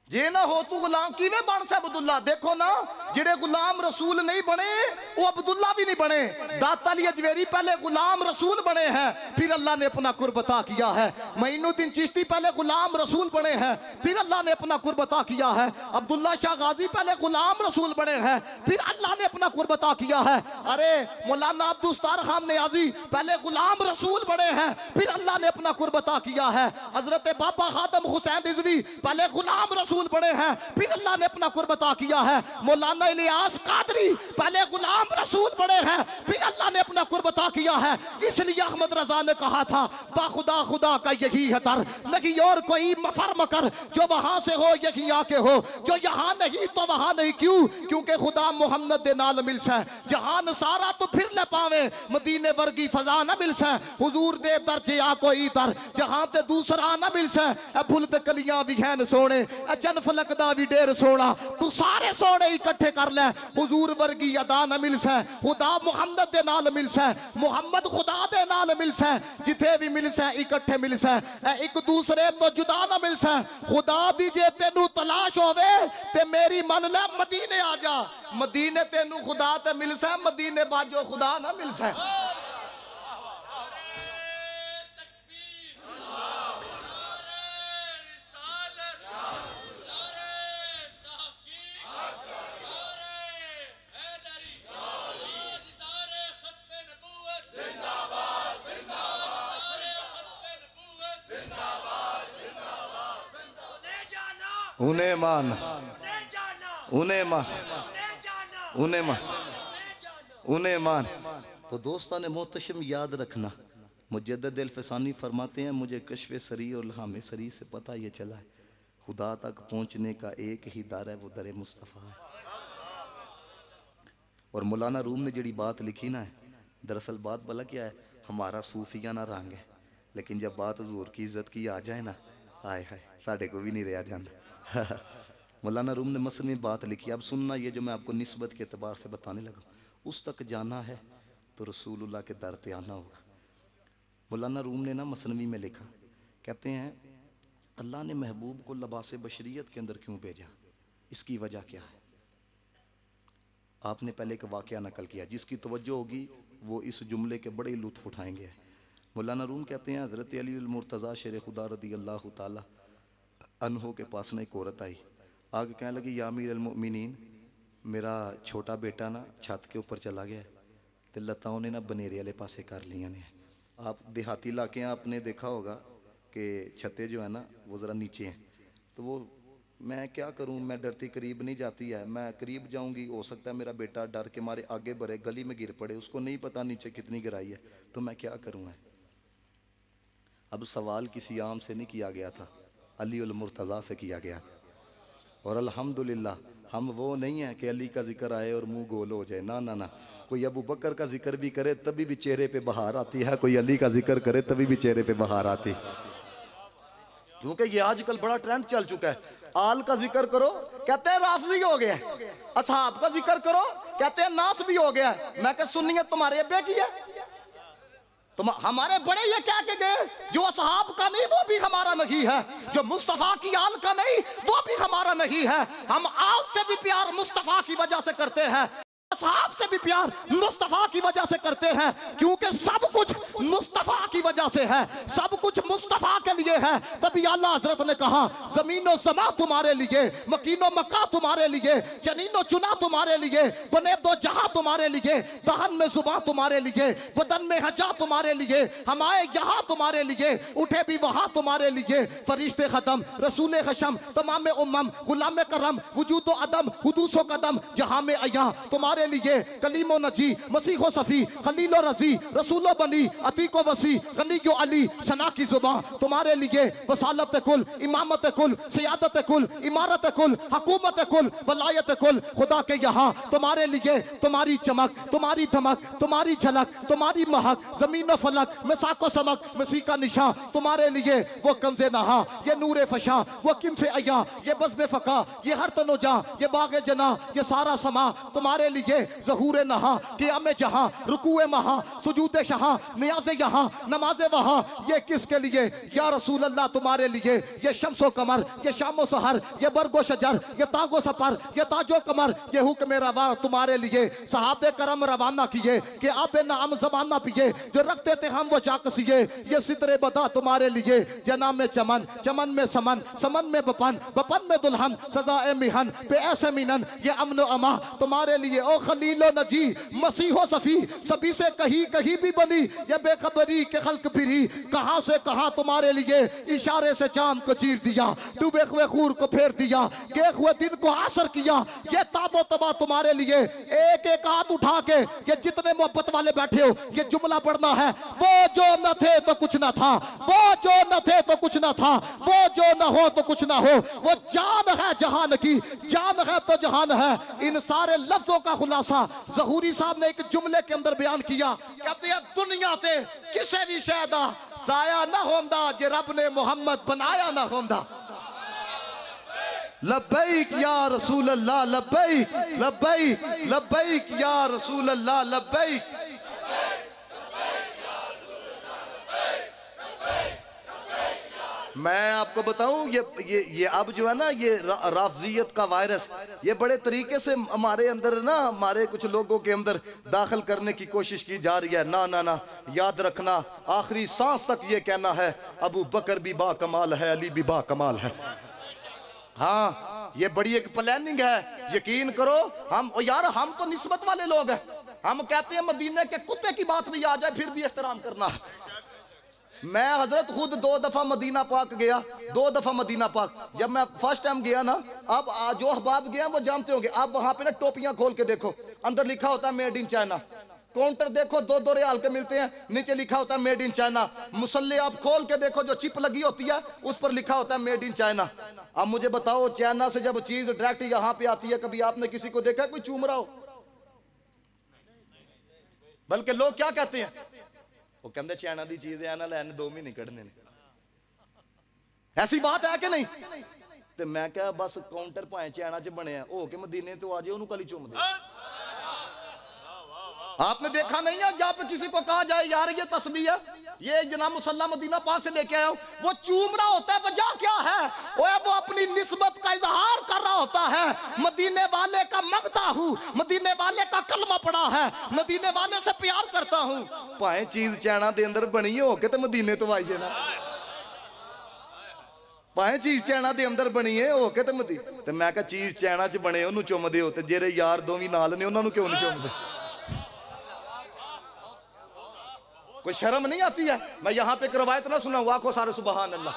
जे ना हो तू गुलाम किवें बन से अब्दुल्ला? देखो ना, जिहड़े गुलाम रसूल नहीं बने वो अब्दुल्ला भी नहीं बने। दाता अली अजमेरी पहले गुलाम रसूल बने हैं, फिर अल्लाह ने अपना कुर्ब अता किया है। मोइनुद्दीन चिश्ती पहले गुलाम रसूल बने हैं, फिर अल्लाह ने अपना कुर्ब अता किया है। अब्दुल्ला शाह गाजी पहले गुलाम रसूल बने हैं, फिर अल्लाह ने अपना कुर्ब अता किया है। अरे मौलाना अब्दुस्तार खान नियाजी पहले गुलाम रसूल बने हैं, फिर अल्लाह ने अपना कुर्ब अता किया है। हजरत बाबा खातम हुसैन रिजवी पहले गुलाम रसूल बने हैं, फिर अल्लाह ने अपना कुर्ब अता किया है। मौलाना इलियास कादरी पहले गुलाम रसूल बने हैं, फिर अल्लाह ने अपना कुर्ब अता किया है। इसलिए अहमद रजा ने कहा था, बाखुदा खुदा का यही है दर, नहीं और कोई फर्म कर, जो वहां से हो यही आके हो, जो यहाँ नहीं तो वहां नहीं। क्यों? क्योंकि खुदा मोहम्मद दे नाल मिल से जहान सारा तो फिर ले पावे, मदीने वर्गी फजा न मिल से, हुजूर दे दर्जे आ कोई दर, जहां ते दूसरा न मिल से। फुल ते कलियां भी हैं सोने, जन फलक दा भी ढेर सोना, तू सारे सोने इकट्ठे कर ले, हुजूर वर्गी अदा न मिल से, खुदा मुहम्मद दे नाल मिल से, मुहम्मद खुदा दे नाल मिल से, जिथे भी मिल से इकट्ठे मिल से, एक दूसरे तो जुदा न मिल से। खुदा दी जे तेनू तलाश होवे ते मेरी मन ले मदीने आ जा, मदीने तेनू खुदा ते मिल से, मदीने बाजो खुदा ना मिल से। उन्हें मान, उन्हें मान, उन्हें मान, उन्हें मान। तो दोस्तान मोहतशम याद रखना, मुजद्दिद दिल फसानी फरमाते हैं, मुझे कश्फ सरी और लहाम सरी से पता ये चला है, खुदा तक पहुँचने का एक ही दर है, वो दर मुस्तफ़ा है। और मौलाना रूम ने जड़ी बात लिखी ना है, दरअसल बात भला क्या है, हमारा सूफियाना रंग है, लेकिन जब बात हुजूर की इज्जत की आ जाए ना, आए हाय साढ़े को भी नहीं रहा जाता। मौलाना रूम ने मसनवी बात लिखी, अब सुनना, ये जो मैं आपको निस्बत के एतबार से बताने लगा, उस तक जाना है तो रसूलुल्लाह के दर पे आना होगा। मौलाना रूम ने ना मसनवी में लिखा, कहते हैं अल्लाह ने महबूब को लबास बशरियत के अंदर क्यों भेजा, इसकी वजह क्या है। आपने पहले एक वाक़या नकल किया, जिसकी तवज्जो होगी वो इस जुमले के बड़े लुत्फ़ उठाएंगे। मौलाना रूम कहते हैं हज़रत अली मुर्तज़ा शेर खुदा रदी अल्लाह ताला अन्हो के पास ना एक औरत आई, आगे कहने लगी या अमीर अल मोमिनीन, मेरा छोटा बेटा ना छत के ऊपर चला गया तो लताओं ने ना बनेरे वाले पासे कर लिया ने। आप देहाती इलाके हैं, आपने देखा होगा कि छतें जो है ना वो ज़रा नीचे हैं, तो वो मैं क्या करूं, मैं डरती करीब नहीं जाती है, मैं करीब जाऊंगी हो सकता है मेरा बेटा डर के मारे आगे बढ़े, गली में गिर पड़े, उसको नहीं पता नीचे कितनी गहराई है, तो मैं क्या करूँगा। अब सवाल किसी आम से नहीं किया गया था, अली उल मुर्तज़ा से किया गया। और अल्हम्दुलिल्लाह हम वो नहीं है कि अली का जिक्र आए और मुंह गोल हो जाए, ना ना ना, कोई अबू बकर का जिक्र भी करे तभी भी चेहरे पे बहार आती है, कोई अली का जिक्र करे तभी भी चेहरे पे बहार आती है, क्योंकि ये आजकल बड़ा ट्रेंड चल चुका है। आल का जिक्र करो कहते हैं राफजी हो गया, असहाब का जिक्र करो कहते हैं नास भी हो गया। मैं कह सुन्नियत तुम्हारे अब्बे की है, तुम हमारे बड़े ये कह के गए जो असहाब का नहीं वो भी हमारा नहीं है, जो मुस्तफा की आल का नहीं वो भी हमारा नहीं है। हम आल से भी प्यार मुस्तफा की वजह से करते हैं, असहाब से भी प्यार मुस्तफा की वजह से करते हैं, क्योंकि सब कुछ मुस्तफा की वजह से है, सब कुछ मुस्तफा के लिए है। तभी आला हजरत ने कहा जमीनो समा तुम्हारे लिए, मकीनो मक्का तुम्हारे लिए, जनीनो चुना तुम्हारे लिए, बने दो जहां तुम्हारे लिए, दहन में जुबान तुम्हारे लिए, बदन में हजा तुम्हारे लिए, हम आए यहाँ तुम्हारे लिए, उठे भी वहां तुम्हारे लिए। फरिश्ते खत्म रसूल खशम तमाम उम्मम गुलाम करम वजूदो अदम हुदूसो कदम जहां में अया तुम्हारे लिए, कलीमो नजी मसीहो सफी खलीलो रजी रसूलो बनी अतीको वसी गनीयो अली सना की जुबान तुम्हारे लिए, वसालत कुल इमामत कुल सियादत कुल इमारत कुल हुकूमत कुल वलायत कुल, खुदा के यहाँ तुम्हारे लिए, तुम्हारी चमक तुम्हारी धमक तुम्हारी झलक तुम्हारी महक, जमीन फलक में साको समक मसीह का निशान तुम्हारे लिए, वो कंजे नहा ये नूरे फशा वो किमसे अया ये बज़्म फका ये हर तनोजा ये बागे जना ये सारा समा तुम्हारे लिए, ज़हूर नहा क़ियाम जहां रुकूए महा सुजूद शहा नियाज़े यहाँ नमाज़े वहाँ, ये किसके लिए या रसूल अल्लाह तुम्हारे लिए, ये शम्सो कमर ये शामो सहर ये बरगो शजर ये तागो सफर ये ताजो कमर ये हुक्म रवा तुम्हारे लिए। सहाबे करम रवाना किए कि आप नाम ज़माना पिए, जो रखते थे हम वो चाकसिए, ये सितरे बदा तुम्हारे लिए, जना में चमन चमन में समन समन में बपन बपन में दुल्हन सजा ए मिहन पे ऐसे मिनन ये अमन अमा तुम्हारे लिए। ओ खलीलो नजी मसीहो सफी सभी से कहीं कहीं भी बनी ये बेखबरी के खल्क फिरी, कहां से कहां तुम्हारे लिए, इशारे से चांद को चीर दिया डूबे हुए खूर को फेर दिया गे हुए दिन को आसर किया, ये ताबो तबा तुम्हारे लिए। एक एक हाथ उठा के ये जितने मोहब्बत वाले बैठे हो ये जुमला पढ़ना है, वो जो न थे तो कुछ न था, वो जो न थे तो कुछ न था, वो जो न हो तो कुछ न हो, वो जान है जहान की जान है तो जहान है। इन सारे लफ्जों का खुलासा ज़हूरी साहब ने एक जुमले के अंदर बयान किया, कहते हैं दुनिया ते किसे भी शैदा जाया ना होंदा जे रब ने मोहम्मद बनाया ना होंदा। लब्बैक या रसूल अल्लाह लब्बैक लब्बैक लब्बैक या रसूल अल्लाह लब्बैक। मैं आपको बताऊं ये अब जो है ना ये राफजियत का वायरस ये बड़े तरीके से हमारे अंदर ना हमारे कुछ लोगों के अंदर दाखिल करने की कोशिश की जा रही है। ना ना ना, याद रखना आखिरी सांस तक ये कहना है अबू बकर भी बा कमाल है अली भी बा कमाल है। हाँ ये बड़ी एक प्लानिंग है, यकीन करो। हम यार हम तो निस्बत वाले लोग हैं, हम कहते हैं मदीने के कुत्ते की बात भी आ जाए फिर भी एहतराम करना। मैं हजरत खुद 2 दफा मदीना पाक गया, 2 दफा मदीना पाक। जब मैं फर्स्ट टाइम गया ना, अब जो अहबाब गया वो जानते होंगे, आप वहां पे ना टोपियां खोल के देखो, अंदर लिखा होता है मेड इन चाइना। काउंटर देखो 2-2 रियाल के मिलते हैं, नीचे लिखा होता है मेड इन चाइना। मुसल्ले आप खोल के देखो, जो चिप लगी होती है उस पर लिखा होता है मेड इन चाइना। अब मुझे बताओ चाइना से जब चीज डायरेक्ट यहाँ पे आती है, कभी आपने किसी को देखा कोई चूम रहा हो? बल्कि लोग क्या कहते हैं, वो कहते चाइना दी चीज है ना लैन 2 महीने कढ़ने ने। ऐसी बात है कि नहीं? ਤੇ ਮੈਂ ਕਿਹਾ ਬਸ ਕਾਊਂਟਰ ਭਾਵੇਂ ਚੈਨਾ 'ਚ ਬਣਿਆ ਹੋ ਕੇ ਮਦੀਨੇ ਤੋਂ ਆ ਜਾਏ ਉਹਨੂੰ ਕਲੀ ਚੁੰਮਦੇ। आपने देखा नहीं है जहाँ पे किसी को कहा जाए यार ये तस्बीह है, ये जनाब मुसल्ला मदीना पाक से लेके आया हूं, वो चूम रहा होता है, वजह क्या है? वो अपनी निस्बत का इजहार कर रहा होता है। मदीने वाले का मंगता हूं, मदीने वाले का कलमा पड़ा है, मदीने वाले से प्यार करता हूं। भाए चीज चैना दे अंदर बनी हो के ते मदीने तो आइए ना, भाए चीज चैना दे अंदर बनी है हो के ते मदीने ते मैं कहा चीज चैना च बने ओनू चुमदे हो ते जेरे यार दोवी नाल ने उन्हां नू क्यों नहीं चुमदे? कोई शर्म नहीं आती है? मैं यहां पे एक रवायत ना सुना हुआ को सारे सुबहान अल्लाह।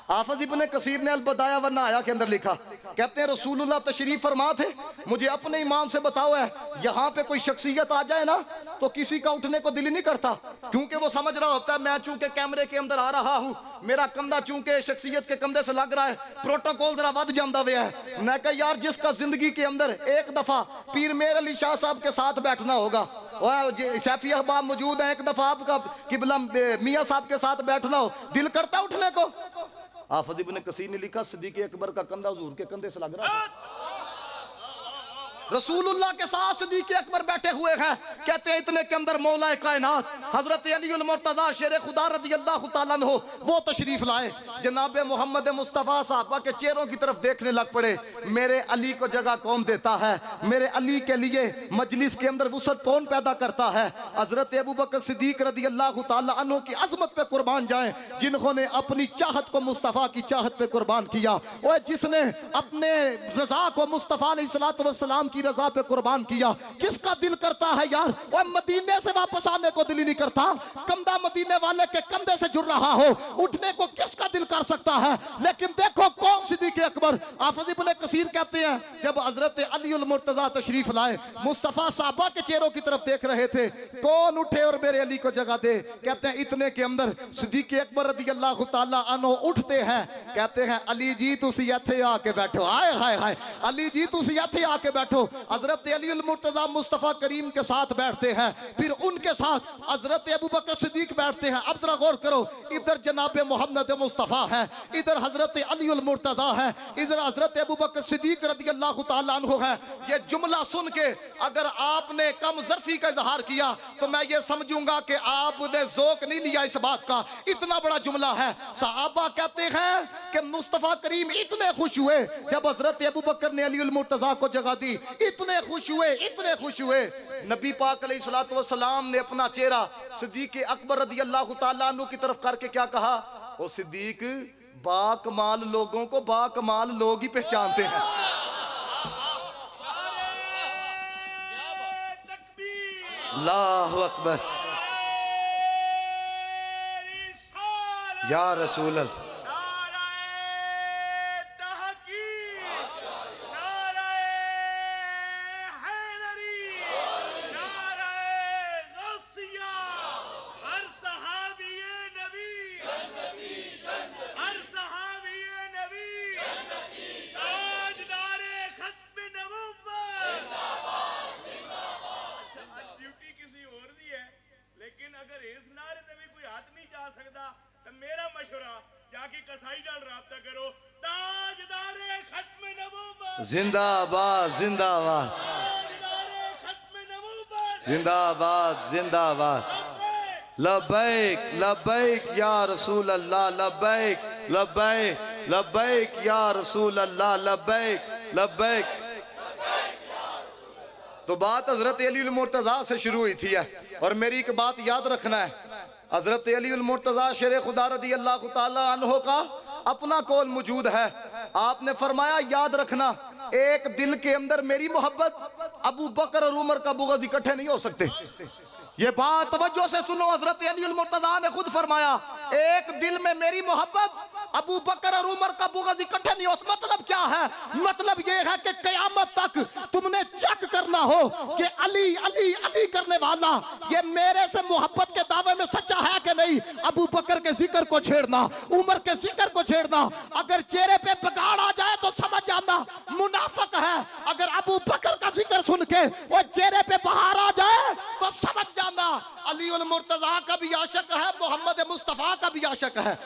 हाफिज इब्ने कसीर ने अल-बदाया व नहाया के अंदर लिखा, कहते हैं रसूलुल्लाह तशरीफ फरमा थे, मुझे अपने ईमान से बताओ है यहाँ पे कोई शख्सियत आ जाए ना तो किसी का उठने को दिल ही नहीं करता, क्योंकि वो समझ रहा होता है मैं चूंकि कैमरे के अंदर आ रहा हूँ, मेरा कंधा चूंकि शख्सियत के कंधे से लग रहा है, प्रोटोकॉल जरा वध जाता हुआ है। मैं कहा यार जिसका जिंदगी के अंदर एक दफा पीर मेर अली शाह साहब के साथ बैठना होगा, सैफी अहबाब मौजूद है, एक दफा आपका किबला मियाँ साहब के साथ बैठना हो, दिल करता उठने को? हाफिज इब्ने कसीर ने लिखा सिद्दीक़ अकबर का कंधा हुजूर के कंधे से लग रहा था। रसूलुल्लाह के साथ सिद्दीक़ अकबर बैठे हुए हैं, कहते हैं इतने के अंदर मौला कायनात हजरत अली उल मुर्तजा शेर खुदा रज़ियल्लाहु ताला अन्हु वो तशरीफ लाए। जनाब मोहम्मद मुस्तफ़ा साहबा के चेहरों की तरफ देखने लग पड़े। मेरे अली को जगह कौन देता है? मेरे अली के लिए मजलिस के अंदर वुसअत कौन पैदा करता है? हजरत अबू बकर सिद्दीक रज़ियल्लाहु ताला अन्हु की अजमत पे कुर्बान जाए, जिन्होंने अपनी चाहत को मुस्तफ़ा की चाहत पे कुर्बान किया, और जिसने अपने रजा को मुस्तफ़ा अलैहिस्सलातु वस्सलाम की रजा पे कुर्बान किया। किसका दिल करता है यार वो मदीने से वापस आने को दिल ही नहीं करता? कंधा मदीने वाले के कंधे से जुड़ रहा हो, उठने को किसका दिल कर सकता है? लेकिन देखो कौन सिद्दीक़ अकबर। हाफिज इब्ने कसीर कहते हैं जब हजरत अली उल मुर्तजा तशरीफ लाए, मुस्तफ़ा साहबा के चेहरों की तरफ देख रहे थे, कौन उठे और मेरे अली को जगह दे? कहते हैं इतने के अंदर सिद्दीक़ अकबर रज़ियल्लाहु ताला अन्हु उठते हैं, कहते हैं अली जी तुसी इत्थे आके बैठो। हाय हाय हाय, अली जी तुसी इत्थे आके बैठो। हजरत अली उल मुर्तजा मुस्तफ़ा करीम के साथ बैठते हैं, फिर उनके साथ हजरत अबू बकर सिद्दीक बैठते हैं। अब जरा गौर करो, इधर जनाब मोहम्मद मुस्तफ़ा है, इधर हजरत अली उल मुर्तजा है, इधर हजरत अबू बकर सिद्दीक रज़ियल्लाहु ताला अन्हु है। ये जुमला सुन के अगर आपने कम ज़र्फ़ी का इजहार किया तो मैं ये समझूंगा कि आपने ज़ौक़ नहीं लिया इस बात का। इतना बड़ा जुमला है। सहाबा कहते हैं कि मुस्तफ़ा करीम इतने खुश हुए जब हजरत अबू बकर ने अली उल मुर्तजा को जगह दी, इतने खुश हुए, इतने खुश हुए। नबी पाक अलैहिस्सलातु वस्सलाम ने अपना चेहरा सिद्दीक़ अकबर रज़ियल्लाहु ताला अन्हु की तरफ करके क्या कहा? ओ सिद्दीक, बाकमाल लोगों को बाकमाल लोग ही पहचानते हैं। अल्लाहु अकबर, या रसूल अल्लाह। जिंदाबाद जिंदाबाद जिंदाबाद जिंदाबाद। लब्बैक लब्बैक या रसूल अल्लाह, लब्बैक लब्बैक लब्बैक या रसूल अल्लाह, लब्बैक लब्बैक। तो बात हजरत अली उल मुर्तजा से शुरू हुई थी और मेरी एक बात याद रखना है, हजरत अली उल मुर्तजा शेर खुदा रज़ियल्लाहु ताला अन्हु का अपना कौल मौजूद है। आपने फरमाया याद रखना, एक दिल के अंदर मेरी मोहब्बत, अबू बकर और उमर का बुग़्ज़ इकट्ठे नहीं हो सकते। ये बात तवज्जो से सुनो, हजरत अली उल मुर्तजा ने खुद फरमाया एक दिल में मेरी मोहब्बत, अबू बकर और उमर का बुग़्ज़ इकट्ठे नहीं हो। मतलब क्या है? मतलब ये है कि क़यामत तक तुमने चेक करना हो कि अली अली अली करने वाला ये मेरे से मोहब्बत के दावे में सच्चा है कि नहीं। अबू बकर के जिक्र को छेड़ना, उमर के जिक्र को छेड़ना, अगर चेहरे पे बिगाड़ आ जाए तो समझ जाना मुनाफिक है। अगर अबू बकर का जिक्र सुन के वो चेहरे पे बहार आ जाए तो समझ जाना अली उल मुर्तजा का भी आशिक है, मोहम्मद मुस्तफ़ा का भी आशिक है।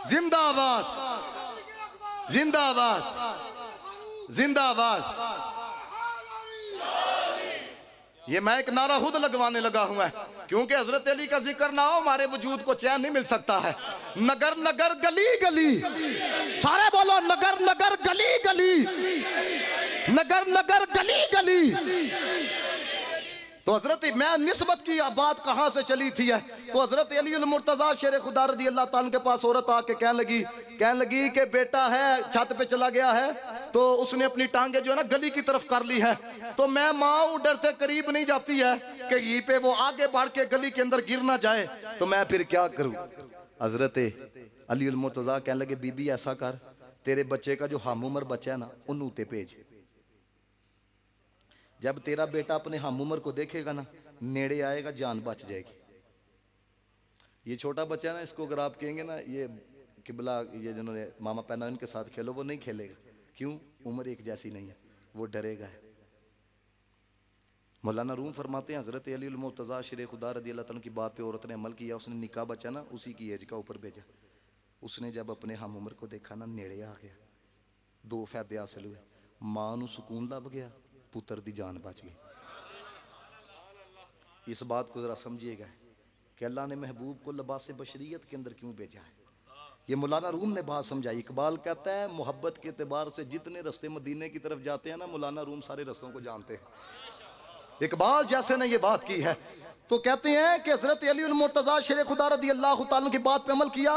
जिंदाबाद जिंदाबाद जिंदाबाद। ये मैं एक नारा खुद लगवाने लगा हुआ है, क्योंकि हजरत अली का जिक्र ना हो हमारे वजूद को चैन नहीं मिल सकता है। नगर नगर गली गली, सारे बोलो नगर नगर गली गली, नगर नगर गली गली। तो हजरत मैं निस्बत की बात कहां से चली थी है, तो हजरत अली अल मुर्तजा शेर खुदा रज़ी अल्लाह ताला के पास औरत आके कहने लगी कि बेटा है छत पे चला गया है, तो उसने अपनी टांगे जो है ना गली की तरफ कर ली है, तो मैं माँ डरते करीब नहीं जाती है कि यहीं पे वो आगे बढ़ के गली के अंदर गिर ना जाए, तो मैं फिर क्या करूं। हजरत अली अल मुर्तजा कहने लगे बीबी ऐसा कर, तेरे बच्चे का जो हम उम्र बच्चा है ना उन्हें उते भेज। जब तेरा बेटा अपने हम उम्र को देखेगा ना नेड़े आएगा जान बच जाएगी। ये छोटा बच्चा है ना, इसको अगर आप कहेंगे ना ये किबला ये जिन्होंने मामा पहना इनके साथ खेलो, वो नहीं खेलेगा। क्यों? उम्र एक जैसी नहीं है, वो डरेगा है। मौलाना रूम फरमाते हैं हजरत अली अल मुर्तजा शेर खुदा रज़ी अल्लाह ताला की बात पे औरत ने अमल किया, उसने निकाह बच्चा ना उसी की एज का ऊपर भेजा। उसने जब अपने हम उम्र को देखा ना नेड़े आ गया, दो फायदे हासिल हुए, मां नू सुकून लभ गया, पुत्र दी जान बच गई। इस बात को जरा समझिएगा कि अल्लाह ने महबूब को लिबास बशरियत के अंदर क्यों भेजा है। ये मौलाना रूम ने बात समझाई। इकबाल कहता है मोहब्बत के एतबार से जितने रास्ते मदीने की तरफ जाते हैं ना, मौलाना रूम सारे रास्तों को जानते हैं। इकबाल जैसे ने ये बात की है, तो कहते हैं कि हजरत अली अल मुर्तजा शेर खुदा रज़ी अल्लाह ताला की बात पे अमल किया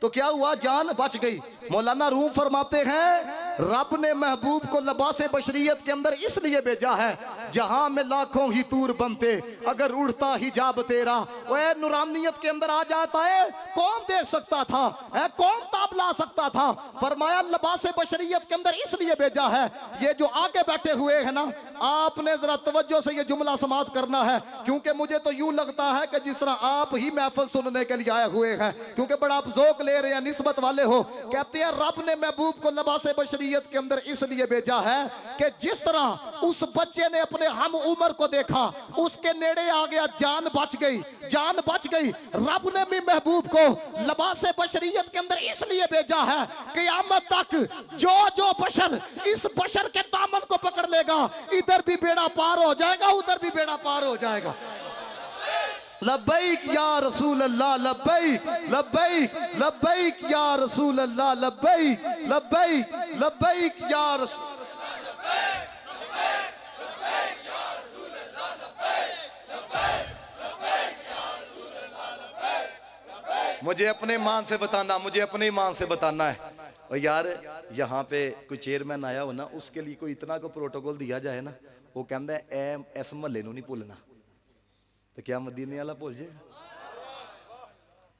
तो क्या हुआ, जान बच गई। मौलाना रूम फरमाते हैं रब ने महबूब को लिबास बशरियत के अंदर इसलिए भेजा है, जहां में लाखों ही तूर बनते अगर उड़ता हिजाब तेरा, वह नूरानियत के अंदर आ जाता है, कौन देख सकता था है, कौन ताब ला सकता था। फरमाया लिबास बशरियत के अंदर इसलिए भेजा है। ये जो आगे बैठे हुए हैं ना, आपने जरा तवज्जो से ये जुमला समाप्त करना है, क्योंकि मुझे तो यूं लगता है कि जिस तरह आप ही महफिल सुनने के लिए आए हुए हैं, क्योंकि बड़ा आप ज़ौक़ ले रहे हैं, निस्बत वाले हो। कहते हैं रब ने महबूब को लिबास बशरियत के अंदर इसलिए भेजा है कि जिस तरह उस बच्चे ने अपने हम उम्र को देखा, उसके नेड़े आ गया, जान बच गई, जान बच गई। रब ने भी महबूब को लिबास बशरियत के अंदर इसलिए भेजा है क़यामत तक जो जो बशर इस बशर के दामन को पकड़ लेगा, इधर भी बेड़ा पार हो जाएगा, उधर भी बेड़ा पार हो जाएगा। लब्बैक या रसूल अल्लाह, लब्बैक लब्बैक लब्बैक या रसूल अल्लाह, लब्बैक लब्बैक लब्बैक या रसूल। मुझे अपने ईमान से बताना, मुझे अपने ईमान से बताना है। और यार यहाँ पे कोई चेयरमैन आया हो ना, उसके लिए कोई इतना को प्रोटोकॉल दिया जाए ना, वो कहता है इस महल्ले नूं नहीं भुलना, तो क्या मदीने वाला भूल जाए?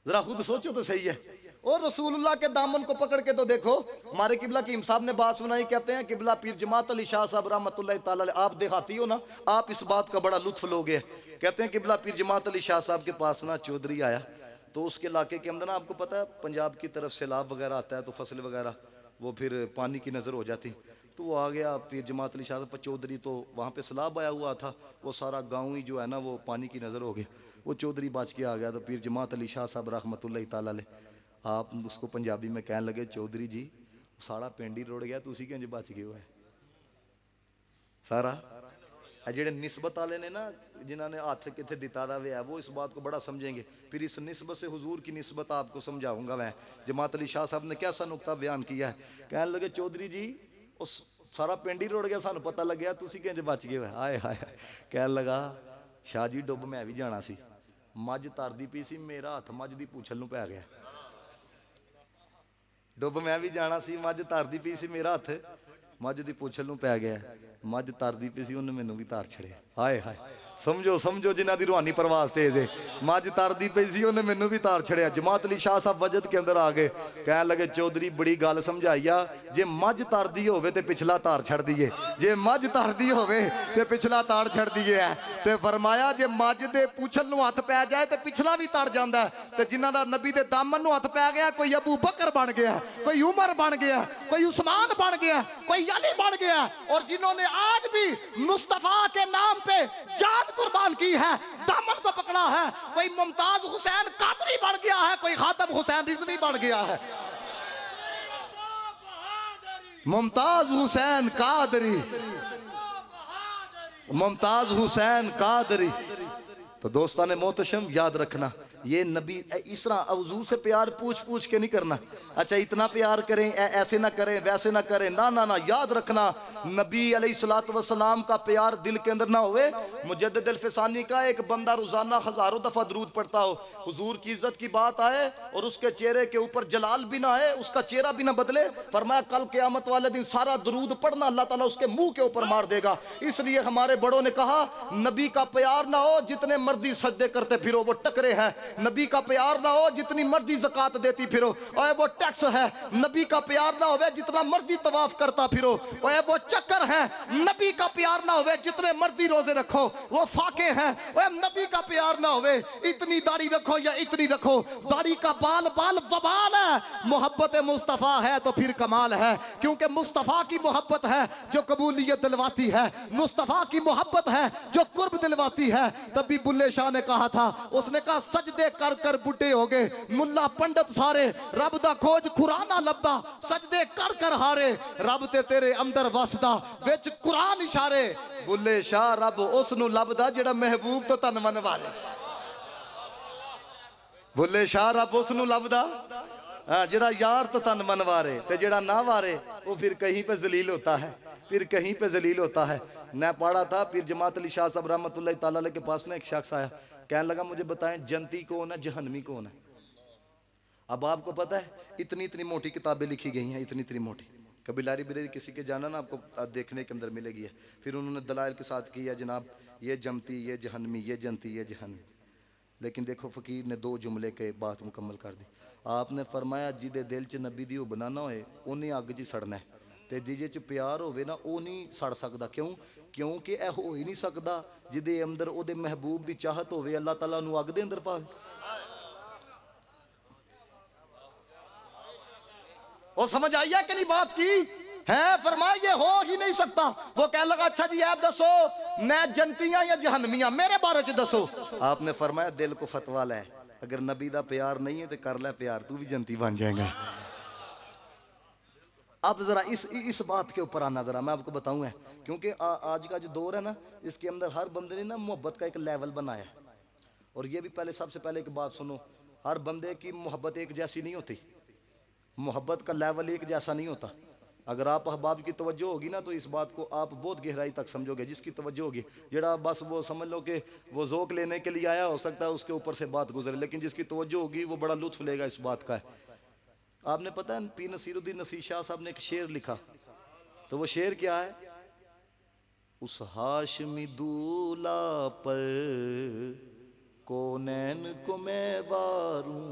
जरा खुद सोचो तो सही है। और रसूलुल्लाह के दामन को पकड़ के तो देखो, हमारे किबला कीम साहब ने बात सुनाई, कहते हैं किबला पीर जमात अली शाह साहब रहमतुल्लाह ताला अलैह, आप देखाती हो ना, आप इस बात का बड़ा लुत्फ लोगे। कहते हैं किबला पीर जमात अली शाह साहब के पास ना चौधरी आया, तो उसके इलाके के अंदर ना आपको पता है पंजाब की तरफ सैलाब वगैरह आता है, तो फसल वगैरह वो फिर पानी की नज़र हो जाती, तो वो आ गया पीर जमात अली शाह साहब चौधरी, तो वहाँ पे सैलाब आया हुआ था, वो सारा गाँव ही जो है ना वो पानी की नज़र हो गया, वो चौधरी बच के आ गया। तो पीर जमात अली शाह साहब रहमतुल्लाह ताला अलैह आप उसको पंजाबी में कहने लगे, चौधरी जी सारा पिंड ही रुड़ गया, तुसी किंज बच गए हो है सारा। जेडे निस्बत वाले ने ना, जिन्होंने हाथ कितने दिता दा है, वो इस बात को बड़ा समझेंगे। फिर इस निस्बत से हुजूर की निस्बत आपको समझाऊंगा मैं। जमात अली शाह साहब ने कैसा नुक्ता बयान किया है, कहने लगे चौधरी जी उस सारा पिंड ही रुड़ गया, सानू पता लग गया, तुसी किंज बच गए हो। हाय हाय, कहने लगा शाह जी डुब मैं भी जाना सी, मझ तरदी पी सी, मेरा हथ मझ दी पूछल नूं पै गया। डुब मैं भी जाना सी, मझ तरदी पी सी, मेरा हथ मझ दी पूछल नूं पै गया, मझ तरदी पी सी, उन्हें मैनू भी तार छड़िया। हाय हाय, समझो समझो जिन्हां दी रूहानी परवास तेज है, मझ तरदी पई सी, उन्हें मैनू भी तार छड़िया। जमात अली शाह साहब वजद के अंदर आ गए, कहने लगे चौधरी बड़ी गल समझाई आ, जे मझ तरदी होवे ते पिछला तार छड़ दीए, जे मझ तरदी होवे ते पिछला तार छड़ दीए है। ते फरमाया जे मझ दे पूछल नूं हथ पै जाए ते पिछला भी तर जांदा है, ते जिन्हां दा नबी दे दामन नूं हथ पै गया, कोई अबू बकर बन गया, कोई उमर बन गया, कोई उस्मान बन गया, कोई अली बन गया, और जिन्होंने आज भी मुस्तफा के नाम पे जान कुर्बान की है, दामन को पकड़ा है। कोई मुमताज हुसैन कादरी बन गया है, कोई खातम हुसैन रिजवी बन गया है। मुमताज हुसैन कादरी, मुमताज हुसैन कादरी। तो दोस्तान मोहतशम याद रखना, ये नबी इस तरह हुजूर से प्यार पूछ पूछ के नहीं करना। अच्छा इतना प्यार करें, ऐसे ना करें, वैसे ना करें, ना ना ना। याद रखना नबी अलैहिस्सलातु वस्सलाम का प्यार दिल के अंदर ना होवे। मुजद्दिद अल-फिसानी का एक बंदा रोजाना हजारों दफा दरूद पढ़ता हो, हुजूर की इज्जत की बात आए और उसके चेहरे के ऊपर जलाल भी ना आए, उसका चेहरा भी ना बदले, फरमाया कल क़यामत वाले दिन सारा दरूद पढ़ना, अल्लाह ताला उसके मुंह के ऊपर मार देगा। इसलिए हमारे बड़ों ने कहा नबी का प्यार ना हो जितने मर्जी सजदे करते फिरो वो टकरे हैं, नबी का प्यार ना हो जितनी मर्जी ज़कात देती फिरो ओए वो टैक्स है, नबी का प्यार ना होवे जितना मर्जी तवाफ करता फिरो ओए वो चक्कर है, नबी का प्यार ना होवे जितने मर्जी रोजे रखो वो फाके हैं, ओए नबी का प्यार ना होवे इतनी दाढ़ी रखो या इतनी रखो, दाढ़ी का बाल बाल वबाल है, मोहब्बत मुस्तफ़ा है तो फिर कमाल है, क्योंकि मुस्तफ़ा की मोहब्बत है जो कबूलियत दिलवाती है, मुस्तफ़ा की मोहब्बत है जो कुर्ब दिलवाती है। तभी बुल्ले शाह ने कहा था, उसने कहा सजदे कर कर बुढ़े हो गए मुल्ला पंडित सारे, रब दा खोज कुराना लभदा, सजदे कर कर हारे, रब ते तेरे अंदर वसदा विच कुरान इशारे। बुल्ले शाह रब उस नूं लभदा जेड़ा महबूब तो तन मन वाले। बुल्ले शाह रब उस नूं लभदा जेड़ा यार तो तन मन वारे, ते जेड़ा ना वारे वो फिर कहीं पे जलील होता है, फिर कहीं पे जलील होता है। मैं पढ़ा था फिर जमात अली शाह साहब रहमतुल्लाह ताला अलैह के पास में एक शख्स आया, कहने लगा मुझे बताएं जन्नती कौन है, जहन्नमी कौन है। अब आपको पता है इतनी इतनी मोटी किताबें लिखी गई हैं, इतनी इतनी मोटी, कभी लाइब्रेरी किसी के जाना ना आपको देखने के अंदर मिलेगी है। फिर उन्होंने दलाइल के साथ किया जनाब ये जमती, ये जहन्नमी, ये जनती, ये जहन्नमी। लेकिन देखो फकीर ने दो जुमले के बात मुकम्मल कर दी। आपने फरमाया जिदे दिल च नबी दी बनाना होए उन्हें अग च सड़ना है, ते जिदे च प्यार होवे ना वो नहीं सड़ सकता। क्यों? क्योंकि यह हो ही नहीं सकता जिदे अंदर ओदे महबूब दी चाहत होवे अल्लाह ताला नू अग दे अंदर पावे। वो समझ आई है कि नहीं बात की है? फरमाया ये हो ही नहीं सकता। वो कह लगा अच्छा जी आप दसो मैं जन्नतियां या जहन्नमियां, मेरे बारे च दसो। आपने फरमाया दिल को फतवा लै, अगर नबी दा प्यार नहीं है तो कर ले प्यार, तू भी जन्नती बन जाएगा। अब जरा इस बात के ऊपर आना जरा मैं आपको बताऊंगा, क्योंकि आज का जो दौर है ना इसके अंदर हर बंदे ने ना मोहब्बत का एक लेवल बनाया। और ये भी पहले सबसे पहले एक बात सुनो, हर बंदे की मोहब्बत एक जैसी नहीं होती, मोहब्बत का लेवल एक जैसा नहीं होता। अगर आप अहबाब की तवज्जो होगी ना तो इस बात को आप बहुत गहराई तक समझोगे। जिसकी तवज्जो होगी जरा बस वो समझ लो कि वो ज़ोक लेने के लिए आया, हो सकता है उसके ऊपर से बात गुजरे, लेकिन जिसकी तवज्जो होगी वो बड़ा लुत्फ लेगा इस बात का। आपने पता है पी नसीरुद्दीन नसीर शाह साहब ने एक शेर लिखा, तो वो शेर क्या है? उस हाशमी दूल्हा पर कौनैन को मैं वारूं।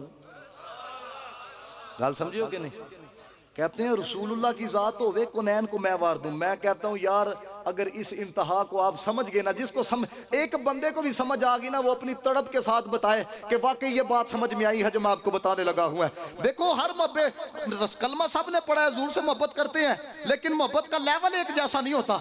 गाल समझियो कि नहीं? कहते हैं रसूलुल्लाह की जात होवे कौनैन को मैं वार दूं। मैं कहता हूं यार अगर इस इंतहा को आप समझ गए ना, जिसको एक बंदे को भी समझ आ गई ना वो अपनी तड़प के साथ बताए कि वाकई ये बात समझ में आई है जो मैं आपको बताने लगा हुआ है। देखो हर कलमा सब ने पढ़ा है, ज़रूर से मोहब्बत करते हैं, लेकिन मोहब्बत का लेवल एक जैसा नहीं होता।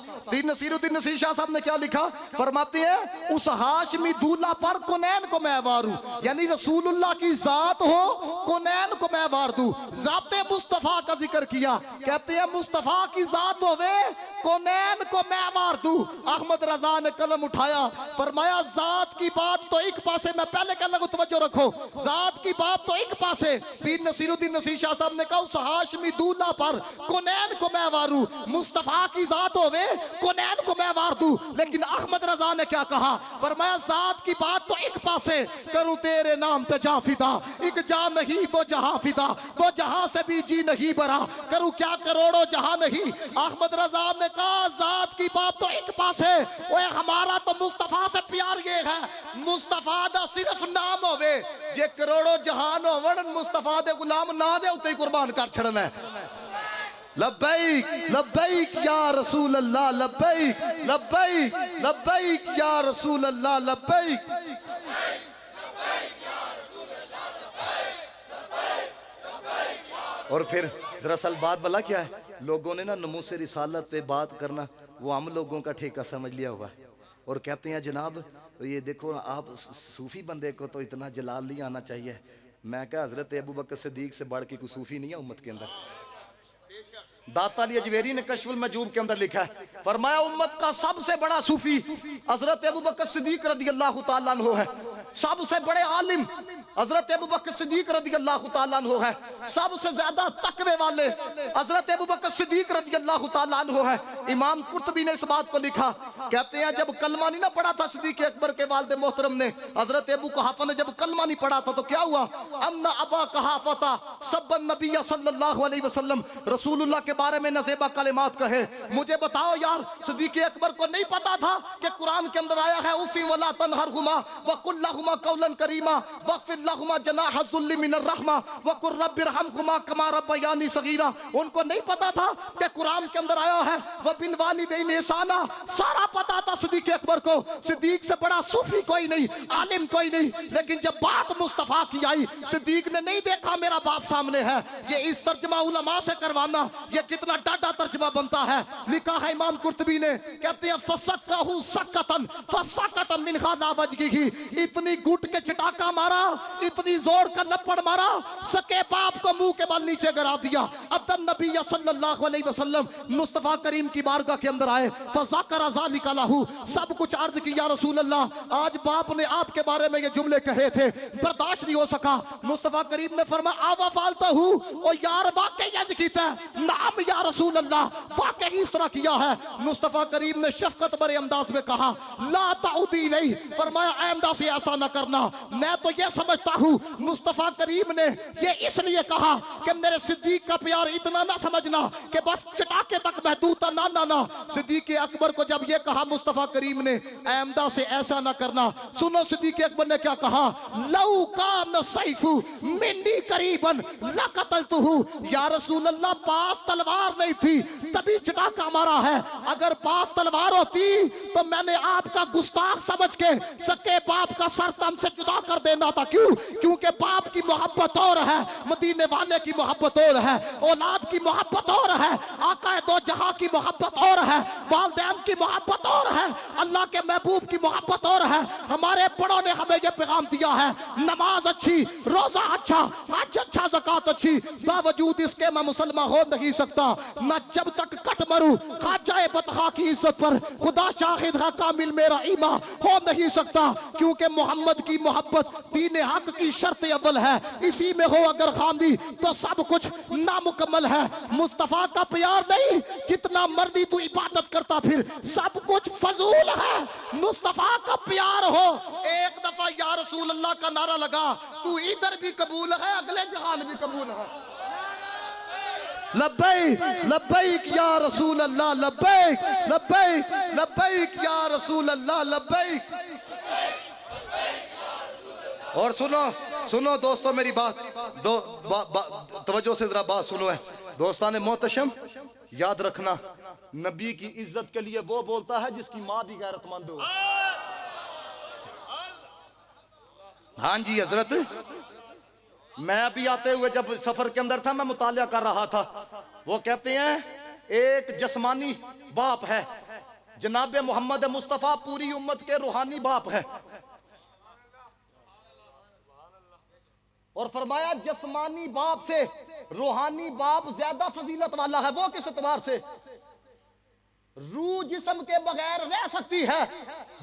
नसीरुद्दीन नसीर शाह साहब ने क्या लिखा? फरमाते हैं उस हाशमी दूल्हा पर कौनैन को मैं वारूं, यानी रसूलुल्लाह की जात हो कौनैन को मैं वार दूं। जाते मुस्तफा का जिक्र किया, कहते हैं मुस्तफा की जात होवे कौनैन को मैं वार दूं। अहमद रजा ने कलम उठाया, फरमाया जात की बात तो एक पासे, मैं पहले कहने लगा तवज्जो रखो, जात की बात तो एक पासे। पीर नसीरुद्दीन नसीर शाह साहब ने कहा उस हाशमी दूल्हा पर कौनैन को मैं वारूं, मुस्तफा की जात होवे कौनैन को मैं वार दूं। लेकिन अहमद रजा ने क्या कहा? फरमाया जात की बात तो एक पासे, करूं तेरे नाम पे जा फिदा, एक जा नहीं तो जहां फिदा, तो जहां से भी जी नहीं भरा, करूं क्या करोड़ों जहां नहीं। अहमद रजा ने कहा जात की बात तो एक पास है, ओए हमारा तो मुस्तफा से प्यार ये है, मुस्तफा दा सिर्फ नाम होवे, जे करोड़ों जहान होवन मुस्तफा दे गुलाम ना दे उते ही कुर्बान कर छड़ना है। लब्बैक लब्बैक या रसूल अल्लाह, लब्बैक लब्बैक लब्बैक या रसूल अल्लाह, लब्बैक। और फिर दरअसल बात भला क्या है, लोगों ने ना नमूसे रिसालत पे बात करना वो हम लोगों का ठेका समझ लिया हुआ है। और कहते हैं जनाब ये देखो आप सूफी बंदे को तो इतना जलाल नहीं आना चाहिए। मैं क्या हजरत अबू बकर सिद्दीक से बढ़ के कोई सूफी नहीं है उम्मत के अंदर। दाता अली अजवेरी ने कश्फुल मजूब के अंदर लिखा है, फरमाया उम्मत का सबसे बड़ा सूफी हजरत अबू बकर सिद्दीक रज़ी अल्लाह तआला अन्हु है। सबसे बड़े आलिम हजरत अबू बकर सिद्दीक रज़ी अल्लाह तआला अन्हु है। सबसे ज्यादा तकवे वाले हजरत अबू बकर सिद्दीक रज़ी अल्लाह तआला अन्हु है। इमाम कुर्तुबी ने इस बात को लिखा, कहते हैं जब कलमा नहीं ना पढ़ा था सिद्दीक अकबर के वालिद मोहतरम ने, हजरत अबू कुहाफा ने जब कलमा नहीं पढ़ा था तो क्या हुआ, अन्ना अबा कुहाफा सब्बन नबी सल्लल्लाहु अलैहि वसल्लम, रसूलुल्लाह के बारे में नज़ेबा कलिमात कहे। मुझे बताओ यार, सिद्दीक अकबर को नहीं पता था कि कुरान के अंदर आया है उफी वला तनहरहुमा व कुल लहुमा कौलन करीमा वग़फिर लहुमा जनाह ज़ुल्लि मिनर रहमा व कुर रब्बिरहमहुमा कमा रब्बयानी सगीरा। उनको नहीं पता था कि कुरान के अंदर आया है व बिल वालिदैन ihसाना। सारा पता था सिद्दीक अकबर को। सिद्दीक से बड़ा सूफी कोई नहीं, आलिम कोई नहीं। लेकिन जब बात मुस्तफा की आई, सिद्दीक ने नहीं देखा मेरा बाप सामने है। ये इस तर्जमा उलमा से करवाना ये कितना डाटा तर्जमा बनता है। लिखा है इमाम कुर्तुबी ने, कहते हैं फसक्कहु सक्कतन फसक्कतन मिन खाला वजहिही, इतनी घुट के चटाका मारा, इतनी जोर का लपड़ मारा, सके बाप को मुंह के बल नीचे गिरा दिया। अब तक नबी सल्लल्लाहु अलैहि वसल्लम मुस्तफा करीम की बारगाह के अंदर आए, फज़करा ज़ालिका लहू, सब कुछ अर्ज किया रसूल अल्लाह, आज बाप ने आपके बारे में ये जुमले कहे थे, बर्दाश्त नहीं हो सका। मुस्तफा करीम ने फरमाया आवा फालता हूँ ओ यार वाकई यज कीता है, नाम या रसूल अल्लाह वाकई इस तरह किया है। मुस्तफा करीम ने शफकत भरे अंदाज में कहा ला ताउदी नहीं, फरमाया आइंदा से ऐसा न करना। मैं तो ये समझता हूँ मुस्तफा करीम ने ये इसलिए कहा कि मेरे सिद्दीक का प्यार इतना ना समझना कि बस चटाके तक महदूद था, ना ना ना। सिद्दीक अकबर को जब ये कहा मुस्तफा करीम ने आइंदा से ऐसा ना करना, सुनो सिद्दीक अकबर ने क्या कहा, लौ कान सैफु मिन्नी करीबन लकतलतुहु, या रसूल अल्लाह पास तलवार नहीं थी तभी चटाका मारा है, अगर पास तलवार होती तो मैंने आपका गुस्ताख समझ के सके बाप का सर तम से जुदा कर देना था। क्यों? क्योंकि बाप की मोहब्बत और है, मदीने वाले की मोहब्बत और है, औलाद की मोहब्बत और है, आका दो जहां की मोहब्बत और है, वालिदैन की मोहब्बत और है, अल्लाह के महबूब की मोहब्बत और है। हमारे बड़ों ने हमें यह पैगाम दिया है, नमाज अच्छी, रोजा अच्छा, हज अच्छा, ज़कात अच्छी, बावजूद इसके मैं मुसलमान हो नहीं सकता। न जब तक कट मरूं खाजाए बतखा की इज्जत पर खुदा शाहिद है कामिल मेरा ईमान हो नहीं सकता, क्योंकि मोहम्मद की मोहब्बत दीन हक की शर्त अव्वल है। इसी में हो अगर खामी तो सब कुछ नामुकम्मल है। मुस्तफा का प्यार नहीं, जितना मर्जी तू इबादत करता फिर सब कुछ फजूल है। मुस्तफा का प्यार हो, एक दफा या रसूल अल्लाह का नारा लगा, तू इधर भी कबूल है अगले जहान भी कबूल है। लब्बैक लब्बैक या रसूल अल्लाह, लब्बैक लब्बैक लब्बैक या रसूल अल्लाह, लब्बैक। और सुनो सुनो दोस्तों मेरी बात, तवज्जो से जरा बात सुनो है दोस्तान मोहतशम, याद रखना नबी की इज्जत के लिए वो बोलता है जिसकी माँ भी गैरतमंद हो। हाँ जी हजरत, मैं अभी आते हुए जब सफर के अंदर था मैं मुतालिया कर रहा था, वो कहते हैं एक जिस्मानी बाप है, जनाब मोहम्मद मुस्तफा पूरी उम्मत के रूहानी बाप है, और फरमाया जिस्मानी बाप से रूहानी बाप ज्यादा फजीलत वाला है। वो किस एतबार से, रूह जिस्म के बगैर रह सकती है,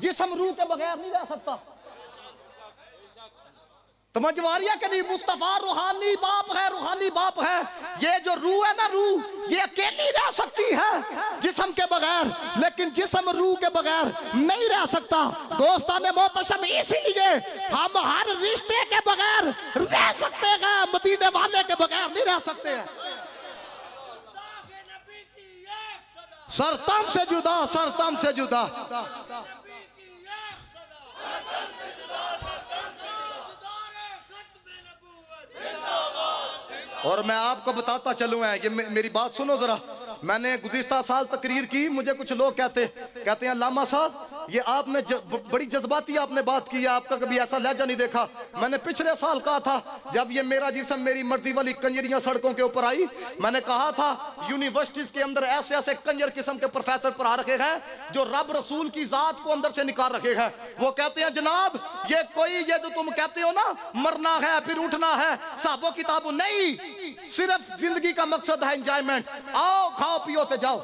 जिस्म रूह के बगैर नहीं रह सकता। तमजवारिया के लिए मुस्तफा रूहानी बाप है, रूहानी बाप है। ये जो रूह है ना, रूह ये अकेली रह सकती है जिस्म के बगैर, लेकिन जिस्म रूह के बगैर नहीं रह सकता। दोस्तान मोहतशम, इसीलिए हम हर रिश्ते के बगैर रह सकते हैं, मदीने वाले के बगैर नहीं रह सकते हैं। सरतम से जुदा, सरतम से जुदा। और मैं आपको बताता चलूँ, ये मेरी बात सुनो जरा, मैंने गुज़िश्ता साल तकरीर की, मुझे कुछ लोग कहते हैं अल्लामा साहब ये आपने बड़ी जज्बाती आपने बात की है, आपका कभी ऐसा लहजा नहीं देखा। मैंने पिछले साल कहा था जब ये मेरा जिस्म मेरी मर्जी वाली कंजरियां सड़कों के ऊपर आई, मैंने कहा था यूनिवर्सिटीज के अंदर ऐसे ऐसे कंजर किस्म के प्रोफेसर पढ़ा रखे हैं जो रब रसूल की जात को अंदर से निकाल रखे हैं। वो कहते हैं जनाब ये जो तुम कहते हो ना मरना है फिर उठना है, साहबों किताबों नहीं, सिर्फ जिंदगी का मकसद है एंजॉयमेंट, आओ खाओ पियो ते जाओ।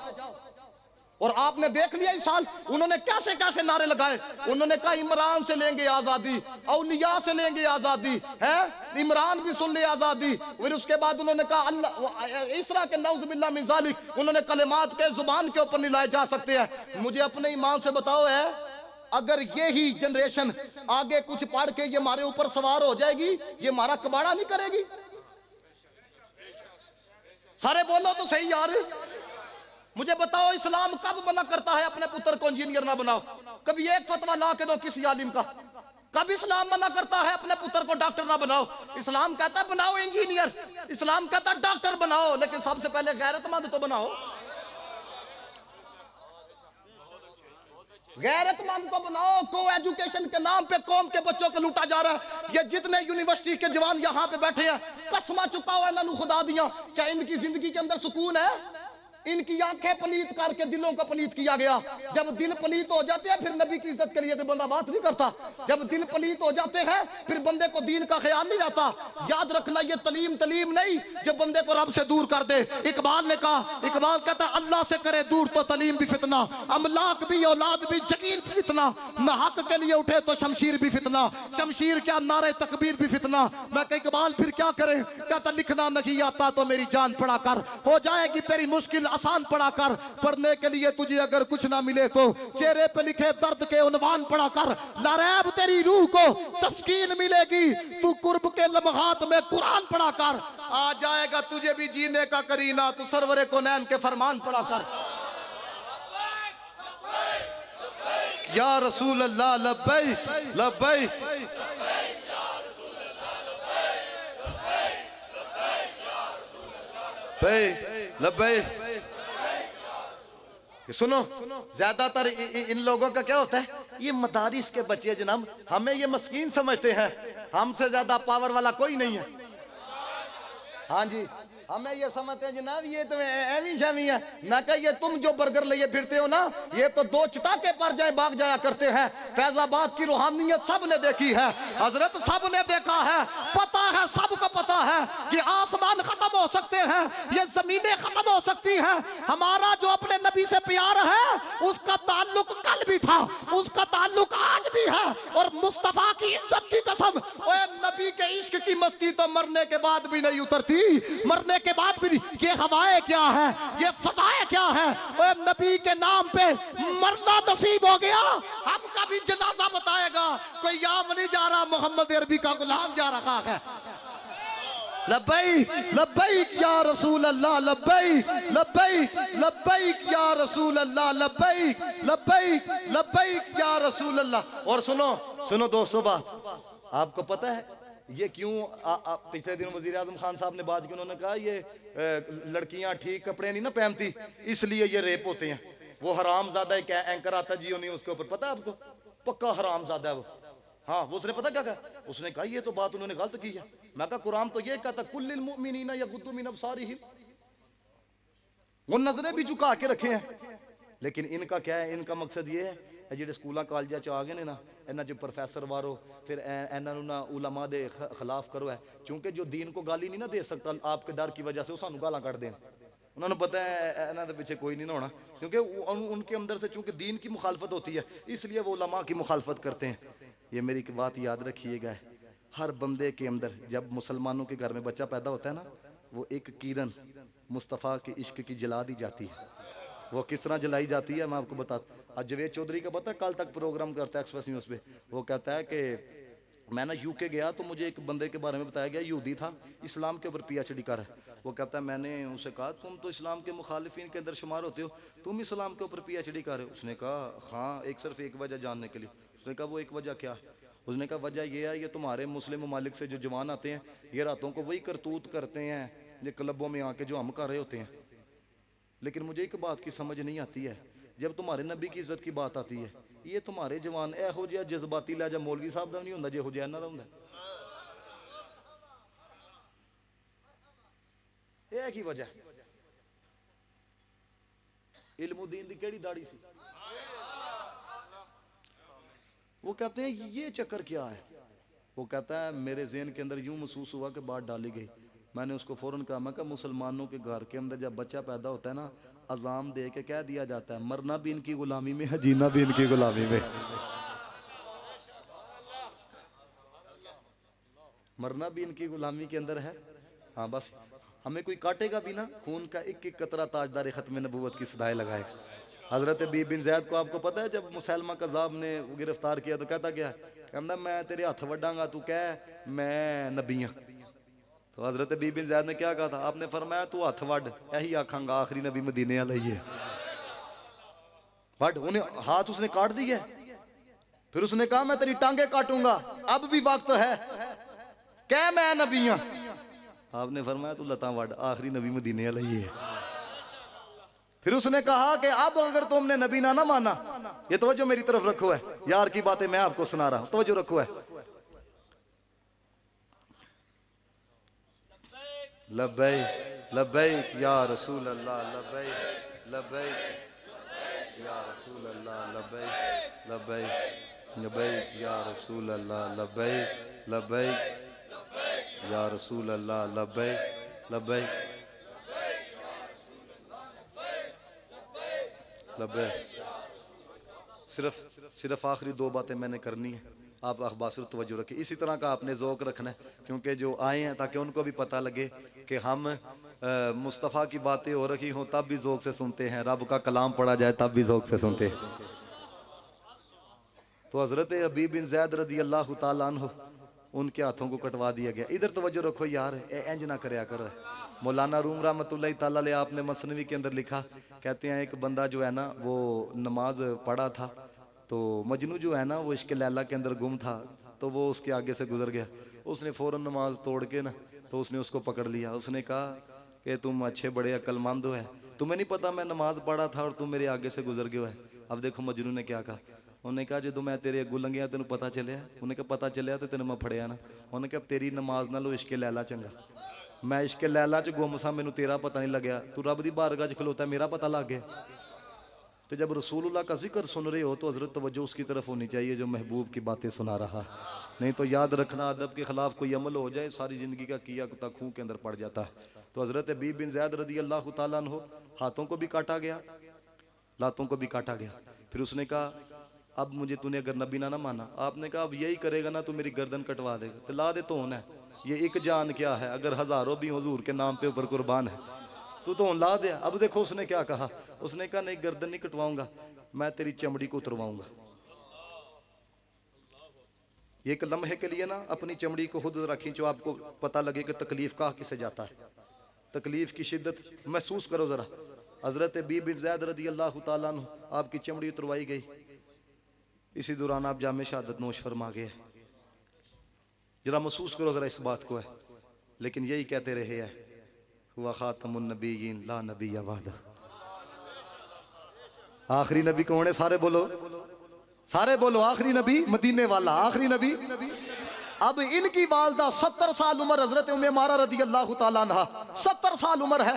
और आपने देख लिया इस साल उन्होंने कैसे कैसे नारे लगाए। उन्होंने कहा इमरान से लेंगे आजादी, औलिया से लेंगे आजादी, है इमरान भी सुन ले आजादी। फिर उसके बाद उन्होंने कहा अल्लाह इस तरह के नौज़ बिल्लाह मिन ज़ालिक, उन्होंने कलिमात के जुबान के ऊपर नहीं लाए जा सकते हैं। मुझे अपने ईमान से बताओ है अगर ये ही जनरेशन आगे कुछ पढ़ के ये हमारे ऊपर सवार हो जाएगी, ये हमारा कबाड़ा नहीं करेगी? सारे बोलो तो सही यार। मुझे बताओ इस्लाम कब मना करता है अपने पुत्र को इंजीनियर ना बनाओ? कभी एक फतवा ला के दो किसी आलिम का। कब इस्लाम मना करता है अपने पुत्र को डॉक्टर ना बनाओ? इस्लाम कहता है बनाओ इंजीनियर, इस्लाम कहता है डॉक्टर बनाओ, लेकिन सबसे पहले गैरतमंद तो बनाओ। गैरतमंद को बनाओ। को एजुकेशन के नाम पे कौम के बच्चों को लूटा जा रहा है। ये जितने यूनिवर्सिटी के जवान यहाँ पे बैठे हैं कसमा चुका हुआ इन्होंने खुदा दिया, क्या इनकी जिंदगी के अंदर सुकून है? इनकी आंखें पलीत करके दिलों को पलीत किया गया। जब दिल पलीत हो जाते हैं फिर नबी की इज्जत के लिए कोई बंदा बात नहीं करता। जब दिल पलीत हो जाते हैं फिर बंदे को दीन का ख्याल नहीं रहता। याद रखना ये तलीम नहीं जो बंदे को रब से दूर कर दे। इकबाल ने कहा, इकबाल कहता है अल्लाह से करे दूर तो तलीम भी फितना, अमलाक भी औलाद भी जकीर भी फितना, न हक के लिए उठे तो शमशीर भी फितना, शमशीर क्या नारे तकबीर भी फितना। मैं कह इकबाल फिर क्या करे? कहता लिखना नहीं आता तो मेरी जान पड़ा कर, हो जाएगी तेरी मुश्किल आसान पढ़ा कर। पढ़ने के लिए तुझे अगर कुछ ना मिले तो चेहरे पे लिखे दर्द के उन्वान पढ़ा कर। लारैब तेरी रूह को तस्कीन मिलेगी, तू कुर्ब के लम्हात में कुरान पढ़ा कर। आ जाएगा तुझे भी जीने का करीना, तू सरवरे कोनैन के फरमान पढ़ा कर। या रसूल अल्लाह लब्बैक लब्बैक। लब्बैक। सुनो, ज्यादातर इन लोगों का क्या होता है, ये मदारिस के बच्चे जनाब, हमें ये मस्कीन समझते हैं, हमसे ज्यादा पावर वाला कोई नहीं है। हाँ जी, हमें ये समझते हैं जनाब ये तो एवी शैवी है ना। कह ये तुम जो बर्गर लिए फिरते हो ना, ये तो दो चटाके पर जाए भाग जाया करते हैं। फैजाबाद की रूहानियत सब ने देखी है, हजरत सब ने देखा है, पता है, सबको पता है कि आसमान खत्म हो सकते हैं, ये जमीनें खत्म हो सकती हैं। हमारा जो अपने नबी से प्यार है उसका ताल्लुक कल भी था, उसका ताल्लुक आज भी है। और मुस्तफा की इज्जत की कसम, नबी के इश्क की मस्ती तो मरने के बाद भी नहीं उतरती, मरने के बाद भी। ये हवाएं क्या है, ये फजाएं क्या है? नबी के नाम पे मरना नसीब हो गया, हम कभी जनाजा बताएगा। कोई याम नहीं जा रहा, मोहम्मद अरबी का गुलाम जा रहा है। लब्बैक लब्बैक या रसूल अल्लाह, लब्बैक लब्बैक लब्बैक या रसूल अल्लाह, लब्बैक लब्बैक लब्बैक या रसूल अल्लाह। और सुनो दोस्तों, बात आपको पता है ये क्यों पिछले दिन वजीर आजम खान साहब ने बात की, उन्होंने कहा ये लड़कियां ठीक कपड़े नहीं ना पहनती इसलिए ये रेप होते हैं। वो हरामजादा एक एंकर आता जियो नहीं, उसके ऊपर पता है आपको, पक्का हरामजादा है वो। हाँ, वो उसने पता क्या कहा, उसने कहा ये तो बात उन्होंने गलत की है। मैं कहा कुरान तो ये कहता कुल्लिल मुमिनीना यगुद्दू मिन अबसारिहिम, वो नजरें भी झुका के रखे हैं। लेकिन इनका क्या है, इनका मकसद ये है ਜਿਹੜੇ ਸਕੂਲਾਂ ਕਾਲਜਾਂ ਚ ਆ ਗਏ ਨੇ ਨਾ, ਇਹਨਾਂ ਚ प्रोफेसर वारो, फिर ਇਹਨਾਂ ਨੂੰ ना उलमा ਦੇ खिलाफ करो है, क्योंकि जो दीन को गाली नहीं ना दे सकता आपके डर की वजह से, वो सानू गालां कट देन। उन्होंने पता है इन्हां दे पीछे कोई नहीं ना होना, क्योंकि उनके अंदर से चूंकि दीन की मुखालफत होती है इसलिए वो उलमा की मुखालफत करते हैं। ये मेरी एक बात याद रखिएगा, हर बंदे के अंदर जब मुसलमानों के घर में बच्चा पैदा होता है ना, वो एक किरण मुस्तफ़ा के इश्क की जला दी जाती है। वो किस तरह जलाई जाती है मैं आपको बताता। आज जवेद चौधरी का पता है, कल तक प्रोग्राम करता है एक्सप्रेस न्यूज़ पे, वो कहता है कि मैं ना यूके गया तो मुझे एक बंदे के बारे में बताया गया, यहूदी था, इस्लाम के ऊपर PhD कर है। वो कहता है मैंने उनसे कहा तुम तो इस्लाम के मुखालिफिन के अंदर शुमार होते हो, तुम इस्लाम के ऊपर PhD कर रहे हो? उसने कहा हाँ, सिर्फ एक वजह जानने के लिए। उसने कहा वो एक वजह क्या? उसने कहा वजह ये है, ये तुम्हारे मुस्लिम ममालिक से जो जवान आते हैं ये रातों को वही करतूत करते हैं ये क्लबों में आके जो हम कर रहे होते हैं। लेकिन मुझे एक बात की समझ नहीं आती है, जब तुम्हारे नबी की इज्जत की बात आती है, ये तुम्हारे जवान एहो जिहा जज्बाती लहजा मौलवी साहब का नहीं होंदा जिहो जिहा इन्हां दा हुंदा। यह की वजह? इल्मुद्दीन दी केड़ी दाढ़ी सी? वो कहते हैं ये चक्कर क्या है? वो कहता है मेरे ज़हन के अंदर यूं महसूस हुआ कि बात डाली गई। मैंने उसको फौरन कहा, मैं मुसलमानों के घर के अंदर जब बच्चा पैदा होता है ना, अज़ाम दे के कह दिया जाता है मरना भी इनकी गुलामी में है, जीना भी इनकी गुलामी में। मरना भी इनकी गुलामी के अंदर है। हाँ बस हमें कोई काटेगा भी ना, खून का एक एक कतरा ताजदार खत्म नबूवत की सदाएं लगाएगा। हजरत बी बिन ज़ैद को आपको पता है, जब मुसलमा कज़ाब ने गिरफ्तार किया तो कहता क्या? कहता मैं तेरे हथ वड्डांगा, तू कह मैं नबी हाँ। तो हजरत बी बिन ज़ैद ने क्या कहा था? आपने फरमाया तू हथ वड, यही आखांगा आखिरी नबी मदीने वाला ही है। वड, उन्हें हाथ उसने काट दिया। फिर उसने कहा मैं तेरी टांगे काटूंगा, अब भी वक्त है, कह मैं नबी हाँ। आपने फरमाया तू लता वड, आखिरी नबी मदीने वाला ही है। फिर उसने कहा कि अब अगर तुमने नबी ना माना, ये तवज्जो मेरी तरफ रखो है, यार की बातें मैं आपको सुना रहा हूं, तवज्जो रखो है। लब्बैक लब्बैक या रसूल अल्लाह, लब्बैक लब्बैक या रसूल अल्लाह, लब्बैक लब्बैक लब्बैक या रसूल अल्लाह, लब्बैक लब्बैक या रसूल अल्लाह, लब्बैक लब्बैक लब्बैक। सिर्फ आखिरी दो बातें मैंने करनी है, आप अखबासुर तवज्जो रखें। इसी तरह का आपने ज़ौक़ रखना है, क्योंकि जो आए हैं ताकि उनको भी पता लगे कि हम मुस्तफ़ा की बातें हो रखी हों तब भी ज़ौक़ से सुनते हैं, रब का कलाम पढ़ा जाए तब भी ज़ौक़ से सुनते हैं। तो हज़रत अबी बिन ज़ैद रज़ी अल्लाह तआला अन्हु, उनके हाथों को कटवा दिया गया। इधर तवज्जो रखो यार, इंज ना करया करो। मौलाना रूम रहमतुल्लाह तआला अलैह आपने मसनवी के अंदर लिखा, कहते हैं एक बंदा जो है ना वो नमाज पढ़ा था, तो मजनू जो है ना वो इश्क लैला के अंदर गुम था, तो वो उसके आगे से गुजर गया। उसने फ़ौरन नमाज तोड़ के ना तो उसने उसको पकड़ लिया। उसने कहा कि तुम अच्छे बड़े अक्लमंद हो, है तुम्हें नहीं पता मैं नमाज पढ़ा था और तुम मेरे आगे से गुजर गए है। अब देखो मजनू ने क्या कहा। उन्हें कहा जो मैं तेरे अगू लंघिया तेन पता चलिया? उन्हें कहा पता चलिया तो तेन मैं फड़िया ना। उन्हें कहा तेरी नमाज नालों इश्क लैला चंगा, मैं इश्क लैला च गुम सा, मैनू तेरा पता नहीं लग्या, तू रब दी बारगाह च खलोता मेरा पता लग गया। तो जब रसूलुल्लाह का जिक्र सुन रहे हो तो हजरत तवज्जो उसकी तरफ होनी चाहिए जो महबूब की बातें सुना रहा। नहीं तो याद रखना अदब के खिलाफ कोई अमल हो जाए सारी जिंदगी का किया कुत्ता खूह के अंदर पड़ जाता है। तो हजरत बी बिन ज़ैद रज़ी अल्लाह तआला अन्हु, हाथों को भी काटा गया, लातों को भी काटा गया। फिर उसने कहा अब मुझे तूने अगर नबी ना माना, आपने कहा अब यही करेगा ना तो मेरी गर्दन कटवा देगा। तो ला दे, तो होना है, ये एक जान क्या है, अगर हजारों भी हुजूर के नाम पे ऊपर कुर्बान है तो ला दे। अब देखो उसने क्या कहा, उसने कहा नहीं गर्दन नहीं कटवाऊंगा, मैं तेरी चमड़ी को उतरवाऊंगा। एक लम्हे के लिए ना अपनी चमड़ी को खुद रखी जो आपको पता लगे कि तकलीफ कहाँ किसे जाता है, तकलीफ की शिद्दत महसूस करो जरा। हजरत बी बिन ज़ैद रज़ी अल्लाह तआला अन्हु, आपकी चमड़ी उतरवाई गई। इसी दौरान आप जामे शहादत नोश फरमा गए। जरा महसूस करो जरा इस बात को है। लेकिन यही कहते रहे है हुआ खातमुन नबीयीन ला नबी बाद। आखिरी नबी कौन है? सारे बोलो, सारे बोलो, आखिरी नबी मदीने वाला, आखिरी नबी। अब इनकी वालदा 70 साल उम्र, हजरत उम्मे मारा रज़ी अल्लाह तआला अन्हा 70 साल उम्र है।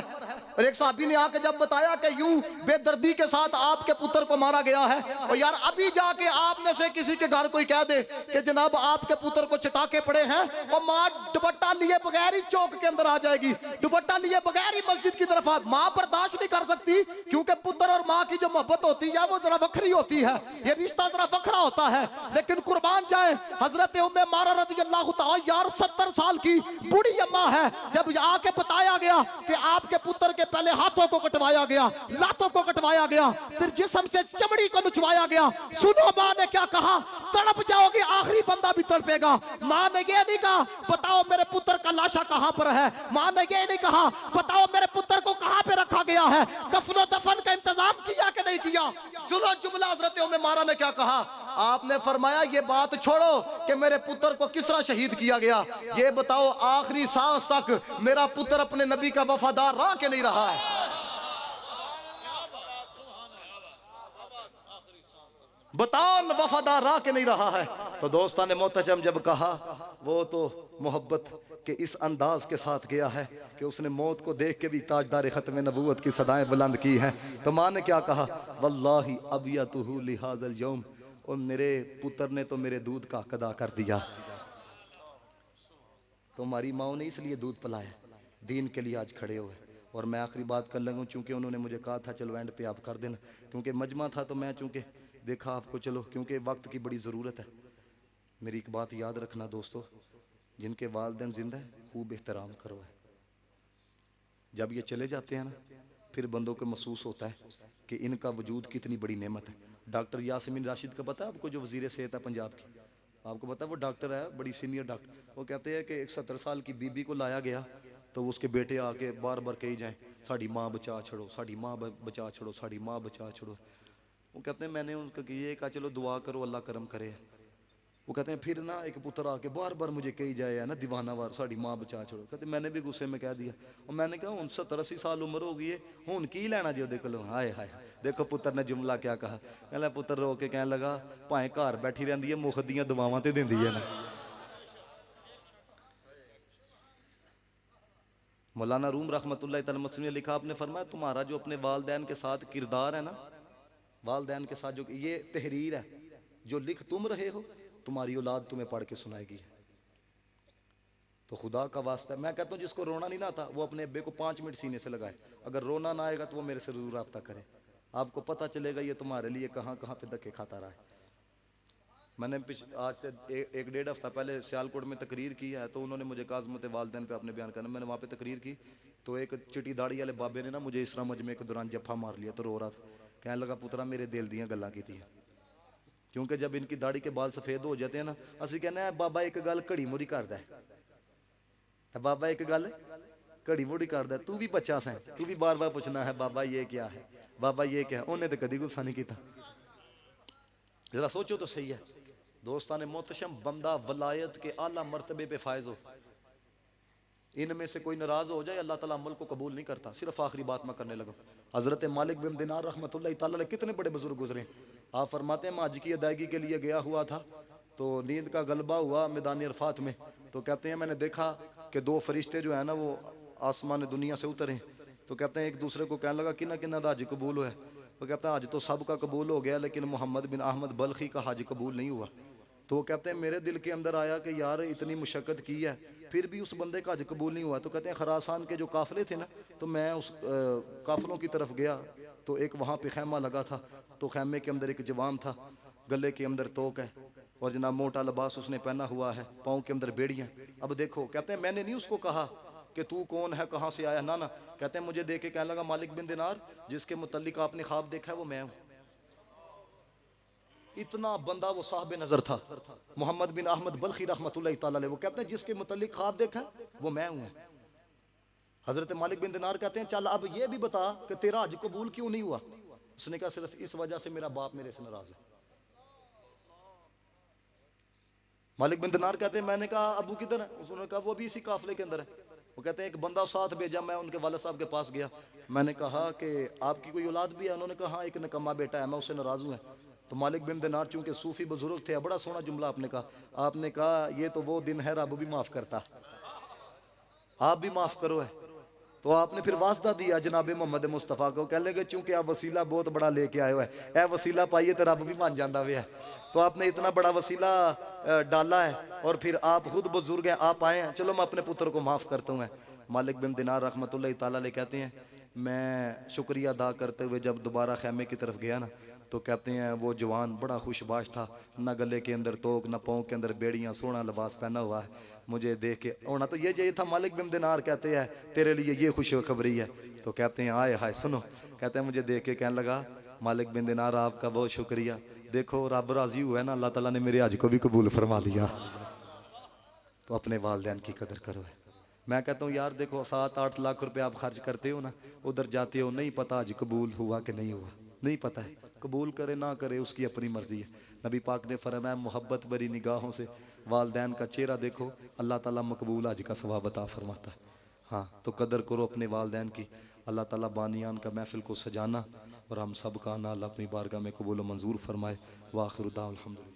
और एक साहबी ने आके जब बताया कि यूं बेदर्दी के साथ आपके पुत्र को मारा गया है, और यार अभी जाके आप में से किसी के घर कोई कह दे कि जनाब आपके पुत्र को चटाके पड़े हैं, और माँ दुपट्टा लिए बगैर ही चौक के अंदर आ जाएगी, दुपट्टा लिए बगैर ही मस्जिद की तरफ माँ बर्दाश्त नहीं कर सकती, क्योंकि पुत्र और माँ की जो मोहब्बत होती है वो जरा वखरी होती है, ये रिश्ता जरा वखरा होता है। लेकिन कुर्बान जाए हजरत उम्मे मारा रज़ी अल्लाह तआला, यार 70 साल की बूढ़ी अम्मा है। जब आके बताया गया कि आपके पुत्र के पहले हाथों को कटवाया गया, लातों को कटवाया गया, फिर जिस्म से चमड़ी को नुचवाया गया, सुनो मां ने क्या कहा, तड़प जाओगे, आखिरी बंदा भी तड़पेगा। मां ने ये नहीं कहा बताओ मेरे पुत्र का लाशा कहां पर है, मां ने ये नहीं कहा बताओ मेरे पुत्र को कहां पे रखा गया है, कफनो दफन का इंतजाम किया कि नहीं किया। सुनो जुमला हजरत उम्मे मारा ने क्या कहा, आपने फरमाया ये बात छोड़ो कि मेरे पुत्र को किस तरह शहीद किया गया, ये बताओ आखिरी सांस तक मेरा पुत्र अपने नबी का वफादार रहा कि नहीं रहा है। बतान वफादार रहा के नहीं रहा है। तो दोस्तान मोहतरम जब कहा, वो तो मोहब्बत के इस अंदाज के साथ गया है कि उसने मौत को देख के भी ताजदार खत्म नबूवत की सदाएं बुलंद की हैं। तो माँ ने क्या कहा, वल्लाही अबियतुहु लिहाज़ल यौम, और मेरे पुत्र ने तो मेरे दूध का अदा कर दिया। तो हमारी माओ ने इसलिए दूध पिलाया, दीन के लिए आज खड़े हुए। और मैं आखिरी बात कर लूँ, चूँकि उन्होंने मुझे कहा था चलो एंड पे आप कर देना, क्योंकि मजमा था तो मैं चूँकि देखा आपको, चलो क्योंकि वक्त की बड़ी ज़रूरत है। मेरी एक बात याद रखना दोस्तों, जिनके वालिदैन जिंदा है खूब एहतराम करो है। जब ये चले जाते हैं ना, फिर बंदों को महसूस होता है कि इनका वजूद कितनी बड़ी नेमत है। डॉक्टर यासमीन राशिद का पता है आपको, जो वजीर सेहत है पंजाब की, आपको पता है वो डॉक्टर है, बड़ी सीनियर डॉक्टर। वो कहते हैं कि एक 70 साल की बीबी को लाया गया तो उसके बेटे आके बार बार कही जाए साड़ी माँ बचा छोड़ो, साड़ी माँ बचा छोड़ो, साड़ी माँ बचा छोड़ो। वो कहते हैं मैंने उनका ये कहा चलो दुआ करो अल्लाह करम करे। वो कहते हैं फिर ना एक पुत्र आके बार बार मुझे कही जाए है ना दीवाना वार साड़ी माँ बचा छोड़ो। कहते मैंने भी गुस्से में कह दिया, और मैंने कहा हूँ 70-80 साल उम्र हो गई है, हूँ की लेना जो देखो लो। हाय हाय, देखो पुत्र ने जुमला क्या कहा। कहला पुत्र रो के कहने लगा भाएं घर बैठी रहती है मुफ्त दियां दुआवां ते दिंदी है ना। मौलाना रूम रहमतुल्लाह तआला अलैह ने लिखा, आपने फरमाया तुम्हारा जो अपने वालदैन के साथ किरदार है ना, वालदैन के साथ जो ये तहरीर है जो लिख तुम रहे हो, तुम्हारी औलाद तुम्हें पढ़ के सुनाएगी। तो खुदा का वास्ता मैं कहता हूँ जिसको रोना नहीं ना आता वो अपने अब्बे को 5 मिनट सीने से लगाए, अगर रोना ना आएगा तो वो मेरे से जरूर रब्ता करे। आपको पता चलेगा ये तुम्हारे लिए कहाँ कहाँ पे धक्के खाता रहा है। मैंने आज से 1-1.5 हफ्ता पहले सियालकोट में तकरीर की है, तो उन्होंने मुझे कहा अज़मत वालिदैन पे अपने बयान करना। मैंने वहाँ पे तकरीर की तो एक चिटी दाड़ी वाले बाबे ने ना मुझे इस तरह मजमे के दौरान जफ्फा मार लिया, तो रो रहा था। कहने लगा पुत्रा मेरे दिल दियाँ गल्लां कीतियां, क्योंकि जब इनकी दाढ़ी के बाल सफ़ेद हो जाते हैं ना, असी कहने हैं बाबा एक गल घड़ी मुड़ी करदा है, बाबा एक गल घड़ी मुड़ी करदा, तू भी बच्चा सैं, तू भी बार बार पूछना है बाबा ये क्या है, बाबा ये क्या है। उन्हें तो कभी गुस्सा नहीं किया। जरा सोचो तो सही है दोस्तान मोहतशम, बंदा वलायत के आला मर्तबे पे फायज हो, इनमें से कोई नाराज हो जाए अल्लाह ताला अमल को कबूल नहीं करता। सिर्फ आखिरी बात मैं करने लगा, हज़रत मालिक बिन दिनार रहमतुल्लाह तआला अलैह कितने बड़े बुजुर्ग गुजरे। आप फरमाते हैं मैं हज की अदायगी के लिए गया हुआ था, तो नींद का गलबा हुआ मैदान अरफात में। तो कहते हैं मैंने देखा कि 2 फरिश्ते जो है ना वो आसमान दुनिया से उतरे। तो कहते हैं एक दूसरे को कहने लगा किना किना दा हज कबूल हुआ। वो कहता है हज तो सब का कबूल हो गया, लेकिन मोहम्मद बिन अहमद बल्खी का हज कबूल नहीं हुआ। तो कहते हैं मेरे दिल के अंदर आया कि यार इतनी मुशक्क़त की है फिर भी उस बंदे का हज कबूल नहीं हुआ। तो कहते हैं खरासान के जो काफ़िले थे ना, तो मैं उस काफ़िलों की तरफ गया, तो एक वहाँ पे खैमा लगा था, तो खैमे के अंदर एक जवान था, गले के अंदर तोक है और जनाब मोटा लिबास उसने पहना हुआ है, पाँव के अंदर बेड़ियाँ। अब देखो कहते हैं मैंने नहीं उसको कहा कि तू कौन है कहाँ से आया, ना ना, कहते हैं मुझे देख के कहने लगा मालिक बिन दिनार जिसके मुतल्लिक आपने ख्वाब देखा है वो मैं हूँ। इतना बंदा वो साहब नजर था मोहम्मद बिन अहमद बल्खी रहमतुल्लाह तआला अलैह। वो कहते हैं जिसके मुतल्लिक ख्वाब देखा वो मैं हूँ। हजरत मालिक बिन दिनार कहते हैं चल अब ये भी बता कि तेरा हज कबूल क्यों नहीं हुआ। उसने कहा सिर्फ इस वजह से मेरा बाप मेरे से नाराज है। मालिक बिन दिनार कहते हैं मैंने कहा अबू किधर है, उसने कहा वो भी इसी काफिले के अंदर है। वो कहते हैं एक बंदा साथ भेजा, मैं उनके वालिद साहब के पास गया, मैंने कहा कि आपकी कोई औलाद भी है, उन्होंने कहा हाँ एक नकम्मा बेटा है, मैं उससे नाराज हूँ। तो मालिक बिन दिनार चूंकि सूफी बुजुर्ग थे, बड़ा सोना जुमला आपने कहा, आपने कहा ये तो वो दिन है रब भी माफ करता, आप भी माफ करो है। तो आपने फिर वास्ता दिया जनाब मोहम्मद मुस्तफ़ा को, कह लगे चूंकि आप वसीला बहुत बड़ा लेके आए हो है, ए वसीला पाइए तो रब भी मान जाता हुआ है। तो आपने इतना बड़ा वसीला डाला है और फिर आप खुद बुजुर्ग हैं, आप आए हैं, चलो मैं अपने पुत्र को माफ़ करता हूँ। मालिक बिन दिनार रहमतुल्लाह तआला अलैह कहते हैं मैं शुक्रिया अदा करते हुए जब दोबारा खैमे की तरफ गया ना, तो कहते हैं वो जवान बड़ा खुशबाश था, ना गले के अंदर तोक ना पाँव के अंदर बेड़ियाँ, सोना लिबास पहना हुआ है। मुझे देख के होना तो ये था। मालिक बिन दिनार कहते हैं तेरे लिए ये खुशखबरी है। तो कहते हैं आए हाय सुनो, कहते हैं मुझे देख के कहने लगा मालिक बिन दिनार आपका बहुत शुक्रिया, देखो रब राजी हुआ है ना, अल्लाह ताला ने मेरे हज को भी कबूल फरमा लिया। तो अपने वालिदैन की कदर करो है। मैं कहता हूँ यार देखो 7-8 लाख रुपए आप खर्च करते हो ना, उधर जाते हो, नहीं पता हज कबूल हुआ कि नहीं हुआ, नहीं पता है, कबूल करे ना करे उसकी अपनी मर्जी है। नबी पाक ने फरमाया मोहब्बत भरी निगाहों से वालिदैन का चेहरा देखो, अल्लाह ताला मकबूल हज का सवाब अता फरमाता है। हाँ तो कदर करो अपने वालिदैन की। अल्लाह ताला बानियान का महफिल को सजाना और हम सब का आना अल्लाह अपनी बारगाह में कबूल व मंजूर फरमाए। वाखिर दाअवाना अल्हम्दुलिल्लाह।